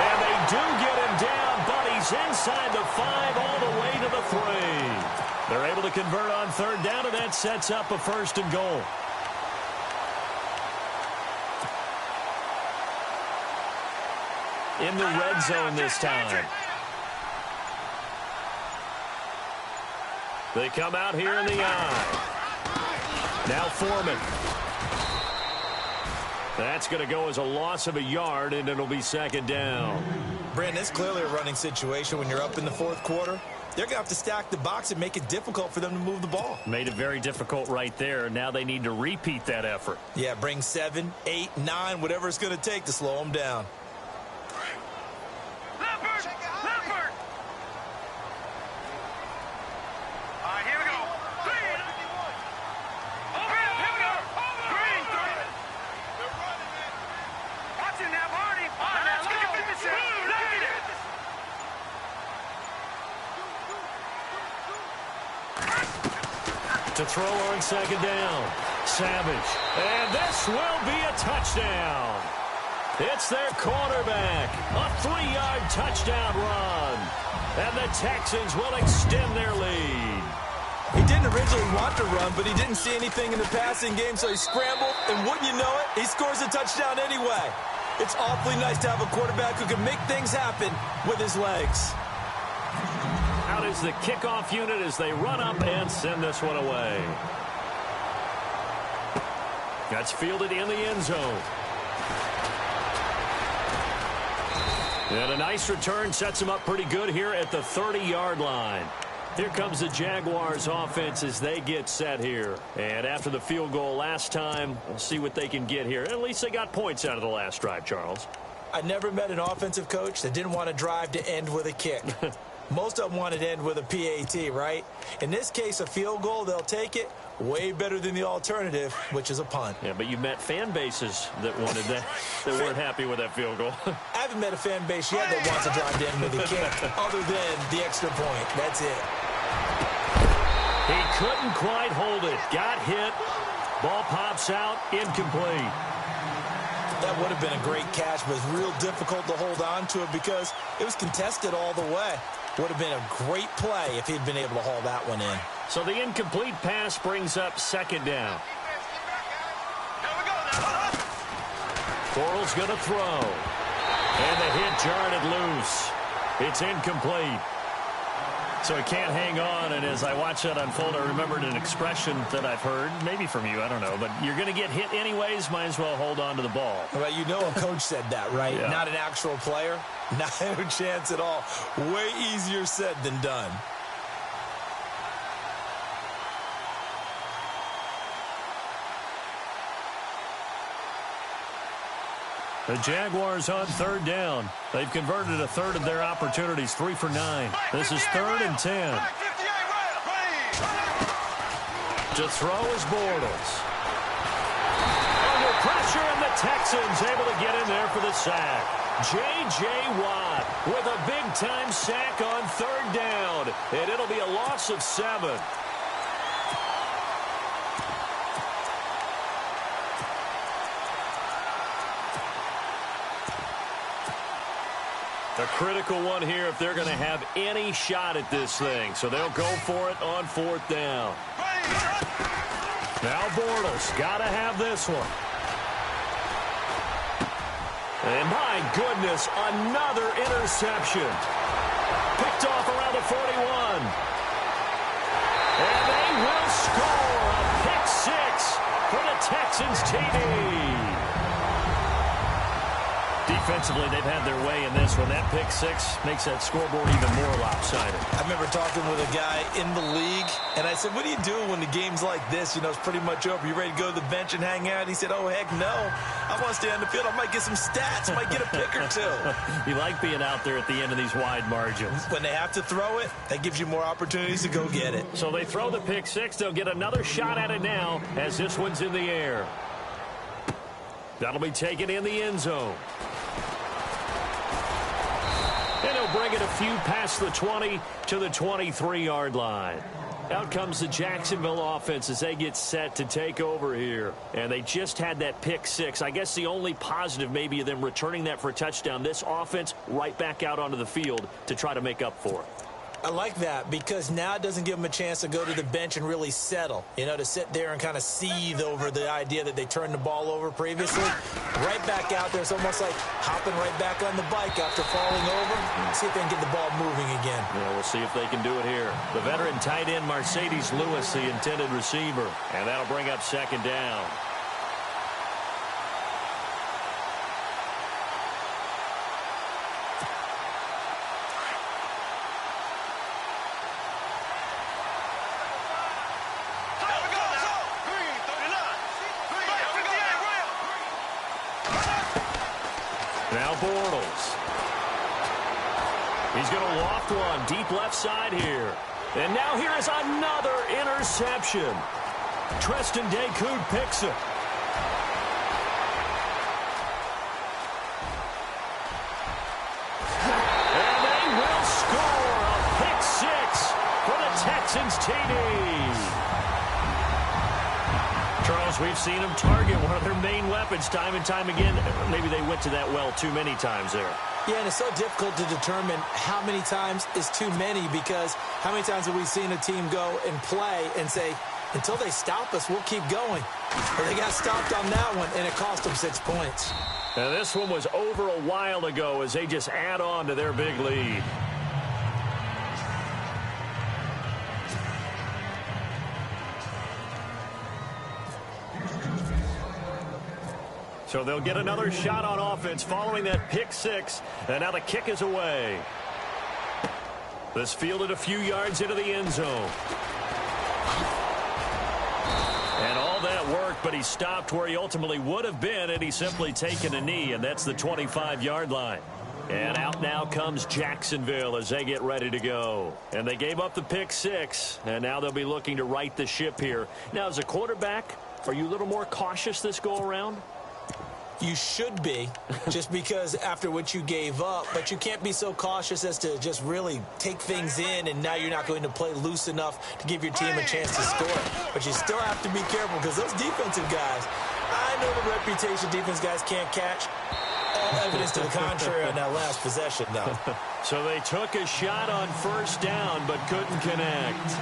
And they do get him down, but he's inside the 5 all the way to the 3. They're able to convert on 3rd down, and that sets up a 1st and goal. In the red zone this time. They come out here in the eye. Now Foreman. That's going to go as a loss of a yard, and it'll be 2nd down. Brandon, it's clearly a running situation when you're up in the 4th quarter. They're going to have to stack the box and make it difficult for them to move the ball. Made it very difficult right there. Now they need to repeat that effort. Yeah, bring 7, 8, 9, whatever it's going to take to slow them down. To throw on 2nd down. Savage. And this will be a touchdown. It's their quarterback. A 3-yard touchdown run. And the Texans will extend their lead. He didn't originally want to run, but he didn't see anything in the passing game, so he scrambled. And wouldn't you know it, he scores a touchdown anyway. It's awfully nice to have a quarterback who can make things happen with his legs. Out is the kickoff unit as they run up and send this one away. That's fielded in the end zone. And a nice return sets them up pretty good here at the 30-yard line. Here comes the Jaguars offense as they get set here. And after the field goal last time, we'll see what they can get here. At least they got points out of the last drive, Charles. I never met an offensive coach that didn't want to drive to end with a kick. Most of them wanted to end with a PAT, right? In this case, a field goal, they'll take it. Way better than the alternative, which is a punt. Yeah, but you met fan bases that wanted that, that weren't happy with that field goal. I haven't met a fan base yet that wants to drive to end with a kick, other than the extra point. That's it. He couldn't quite hold it. Got hit. Ball pops out. Incomplete. That would have been a great catch, but it's real difficult to hold on to it because it was contested all the way. Would have been a great play if he'd been able to haul that one in. So the incomplete pass brings up 2nd down. Bortles going to throw. And the hit jarred it loose. It's incomplete. So he can't hang on, and as I watch that unfold, I remembered an expression that I've heard, maybe from you, I don't know, but you're going to get hit anyways, might as well hold on to the ball. Well, you know a coach said that, right? Yeah. Not an actual player. Not a chance at all. Way easier said than done. The Jaguars on 3rd down. They've converted a third of their opportunities, 3 for 9. This is 3rd and 10. To throw is Bortles. Under pressure, and the Texans able to get in there for the sack. J.J. Watt with a big-time sack on 3rd down, and it'll be a loss of 7. A critical one here if they're going to have any shot at this thing. So they'll go for it on 4th down. Now Bortles got to have this one. And my goodness, another interception. Picked off around the 41. And they will score a pick 6 for the Texans TD. Defensively, they've had their way in this one. That pick 6 makes that scoreboard even more lopsided. I remember talking with a guy in the league, and I said, what do you do when the game's like this? You know, it's pretty much over. You ready to go to the bench and hang out? He said, oh, heck no. I want to stay on the field. I might get some stats. I might get a pick or two. You like being out there at the end of these wide margins. When they have to throw it, that gives you more opportunities to go get it. So they throw the pick 6. They'll get another shot at it now as this one's in the air. That'll be taken in the end zone. And he'll bring it a few past the 20 to the 23-yard line. Out comes the Jacksonville offense as they get set to take over here. And they just had that pick 6. I guess the only positive maybe of them returning that for a touchdown. This offense right back out onto the field to try to make up for it. I like that because now it doesn't give them a chance to go to the bench and really settle, you know, to sit there and kind of seethe over the idea that they turned the ball over previously. Right back out there. It's almost like hopping right back on the bike after falling over. See if they can get the ball moving again. Yeah, we'll see if they can do it here. The veteran tight end, Mercedes Lewis, the intended receiver. And that'll bring up 2nd down. Now Bortles. He's going to loft one deep left side here. And now here is another interception. Treston Decoud picks it. And they will score a pick 6 for the Texans TD. Charles, we've seen them target one of their main weapons time and time again. Maybe they went to that well too many times there. Yeah, and it's so difficult to determine how many times is too many because how many times have we seen a team go and play and say, until they stop us, we'll keep going. Well, they got stopped on that one, and it cost them 6 points. Now, this one was over a while ago as they just add on to their big lead. So they'll get another shot on offense following that pick 6. And now the kick is away. This fielded a few yards into the end zone. And all that work, but he stopped where he ultimately would have been, and he's simply taken a knee, and that's the 25-yard line. And out now comes Jacksonville as they get ready to go. And they gave up the pick 6, and now they'll be looking to right the ship here. Now, as a quarterback, are you a little more cautious this go-around? You should be, just because after what you gave up, but you can't be so cautious as to just really take things in, and now you're not going to play loose enough to give your team a chance to score. But you still have to be careful because those defensive guys, I know the reputation defense guys can't catch. All evidence to the contrary on that last possession, though. So they took a shot on 1st down, but couldn't connect.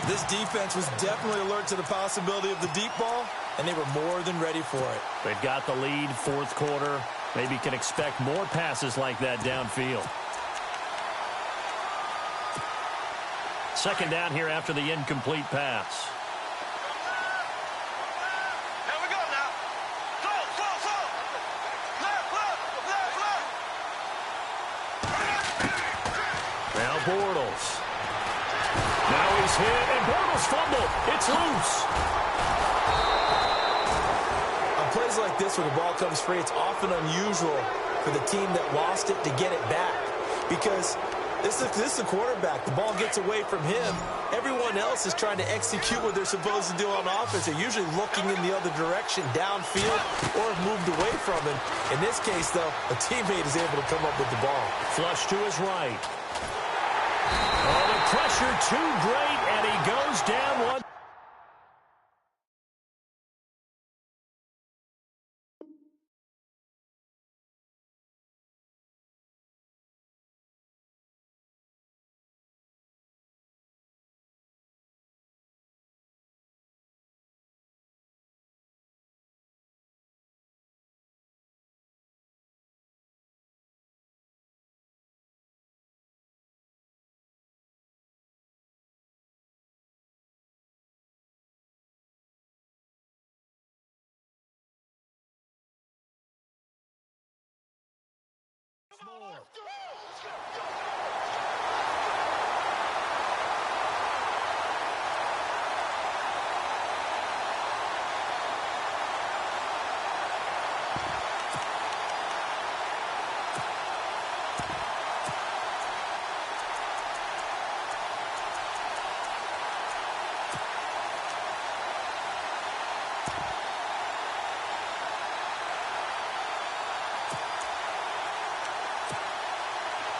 This defense was definitely alert to the possibility of the deep ball, and they were more than ready for it. They've got the lead, 4th quarter. Maybe can expect more passes like that downfield. 2nd down here after the incomplete pass. Here we go now. Slow. Left. Now Bortles. Now he's hit, and Bortles fumbled. It's loose. On plays like this where the ball comes free, it's often unusual for the team that lost it to get it back. Because This is the quarterback. The ball gets away from him. Everyone else is trying to execute what they're supposed to do on offense. They're usually looking in the other direction, downfield, or have moved away from him. In this case, though, a teammate is able to come up with the ball. Flush to his right. Oh, the pressure too great, and he goes down one.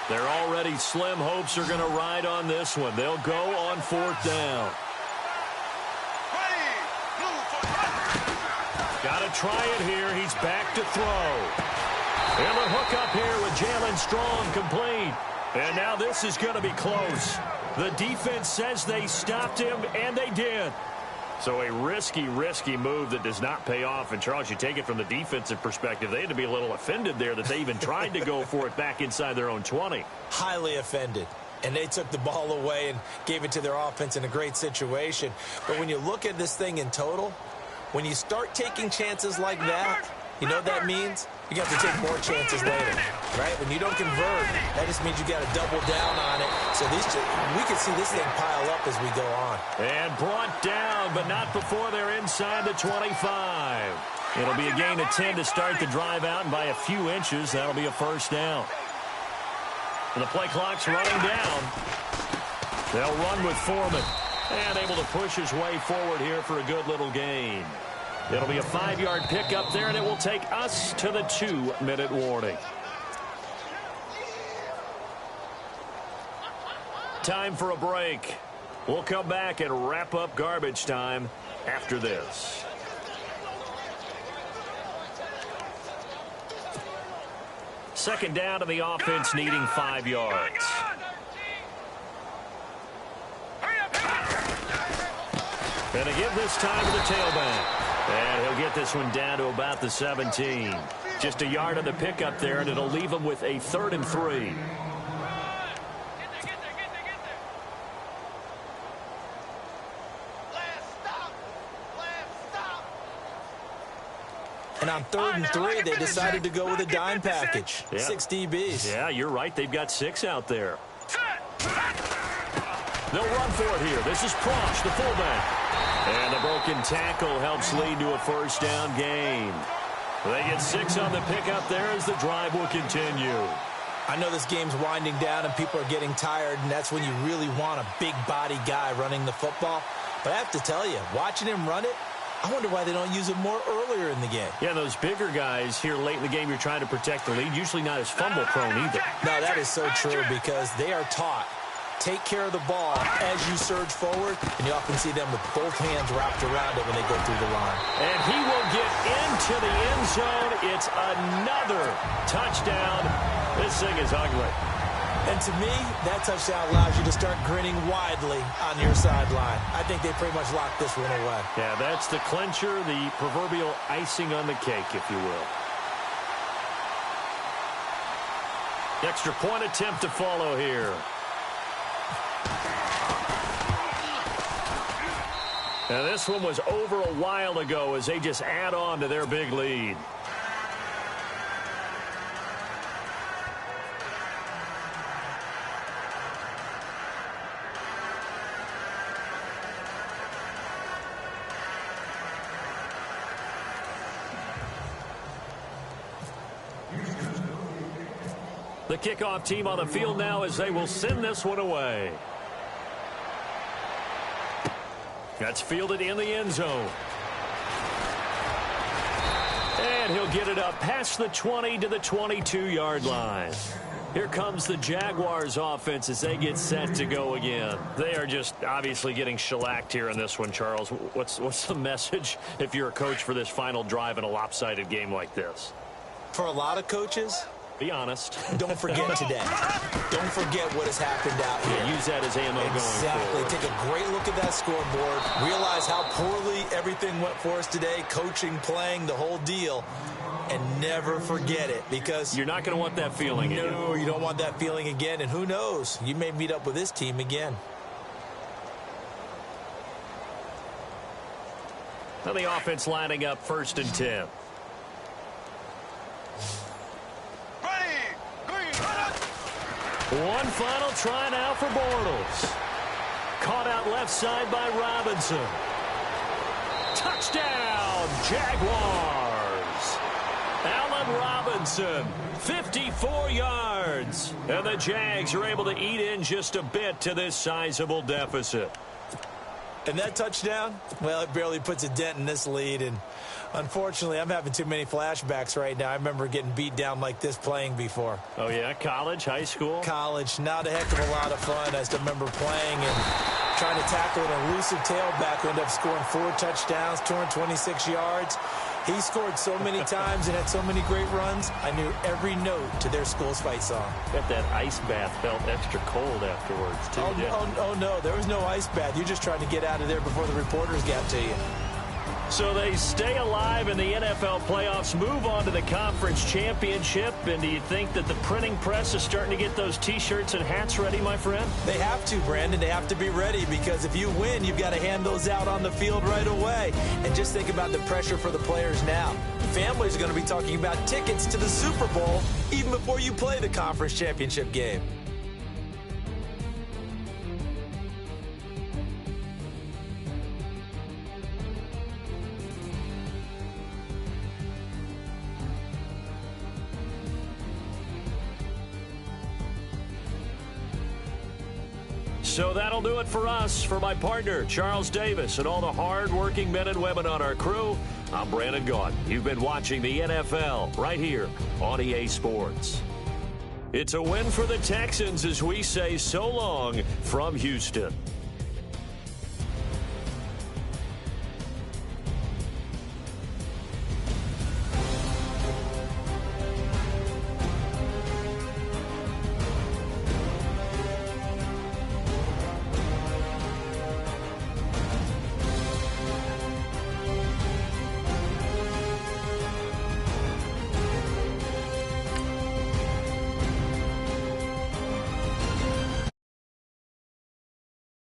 Their already slim hopes are going to ride on this one. They'll go on 4th down. Got to try it here. He's back to throw. And the hook up here with Jalen Strong complete. And now this is going to be close. The defense says they stopped him, and they did. So a risky move that does not pay off. And, Charles, you take it from the defensive perspective. They had to be a little offended there that they even tried to go for it back inside their own 20. Highly offended. And they took the ball away and gave it to their offense in a great situation. But when you look at this thing in total, when you start taking chances like that, you know what that means? You have to take more chances later, right? When you don't convert, that just means you got to double down on it. So we can see this thing pile up as we go on. And brought down, but not before they're inside the 25. It'll be a gain of 10 to start the drive out, and by a few inches, that'll be a 1st down. And the play clock's running down. They'll run with Foreman. And able to push his way forward here for a good little gain. It'll be a 5-yard pickup there, and it will take us to the 2-minute warning. Time for a break. We'll come back and wrap up garbage time after this. Second down to the offense, needing 5 yards. And they give this time to the tailback. And he'll get this one down to about the 17. Just a yard on the pickup there, and it'll leave him with a 3rd and 3. And on 3rd and 3, they decided to go with a dime package. Yeah. 6 DBs. Yeah, you're right. They've got 6 out there. They'll run for it here. This is Prosch, the fullback. And the broken tackle helps lead to a 1st down gain. They get 6 on the pickup there as the drive will continue. I know this game's winding down and people are getting tired, and that's when you really want a big body guy running the football. But I have to tell you, watching him run it, I wonder why they don't use him more earlier in the game. Yeah, those bigger guys here late in the game, you're trying to protect the lead. Usually not as fumble-prone either. No, that is so true because they are taught. Take care of the ball as you surge forward, and you often see them with both hands wrapped around it when they go through the line. And he will get into the end zone. It's another touchdown. This thing is ugly. And to me, that touchdown allows you to start grinning widely on your sideline. I think they pretty much locked this one away. Yeah, that's the clincher, the proverbial icing on the cake, if you will. Extra point attempt to follow here. Now, this one was over a while ago as they just add on to their big lead. The The kickoff team on the field now as they will send this one away. That's fielded in the end zone. And he'll get it up past the 20 to the 22-yard line. Here comes the Jaguars offense as they get set to go again. They are just obviously getting shellacked here in this one, Charles. What's the message if you're a coach for this final drive in a lopsided game like this? For a lot of coaches, be honest. Don't forget today. Don't forget what has happened out here. Yeah, use that as ammo going forward. Exactly. Take a great look at that scoreboard. Realize how poorly everything went for us today. Coaching, playing, the whole deal. And never forget it, because you're not going to want that feeling again. No, you don't want that feeling again. And who knows? You may meet up with this team again. Now the offense lining up 1st and 10. One final try now for Bortles. Caught out left side by Robinson. Touchdown, Jaguars. Allen Robinson, 54 yards. And the Jags are able to eat in just a bit to this sizable deficit. And that touchdown, well, it barely puts a dent in this lead. And unfortunately, I'm having too many flashbacks right now. I remember getting beat down like this playing before. Oh, yeah? College, high school? College. Not a heck of a lot of fun. I just remember playing and trying to tackle an elusive tailback who ended up scoring 4 touchdowns, 226 yards. He scored so many times and had so many great runs, I knew every note to their school's fight song. Bet that ice bath felt extra cold afterwards, too. Oh, no, there was no ice bath. You're just trying to get out of there before the reporters got to you. So they stay alive in the NFL playoffs, move on to the conference championship. And do you think that the printing press is starting to get those T-shirts and hats ready, my friend? They have to, Brandon. They have to be ready, because if you win, you've got to hand those out on the field right away. And just think about the pressure for the players now. Families are going to be talking about tickets to the Super Bowl even before you play the conference championship game. So that'll do it for us. For my partner, Charles Davis, and all the hard-working men and women on our crew, I'm Brandon Gaudin. You've been watching the NFL right here on EA Sports. It's a win for the Texans as we say so long from Houston.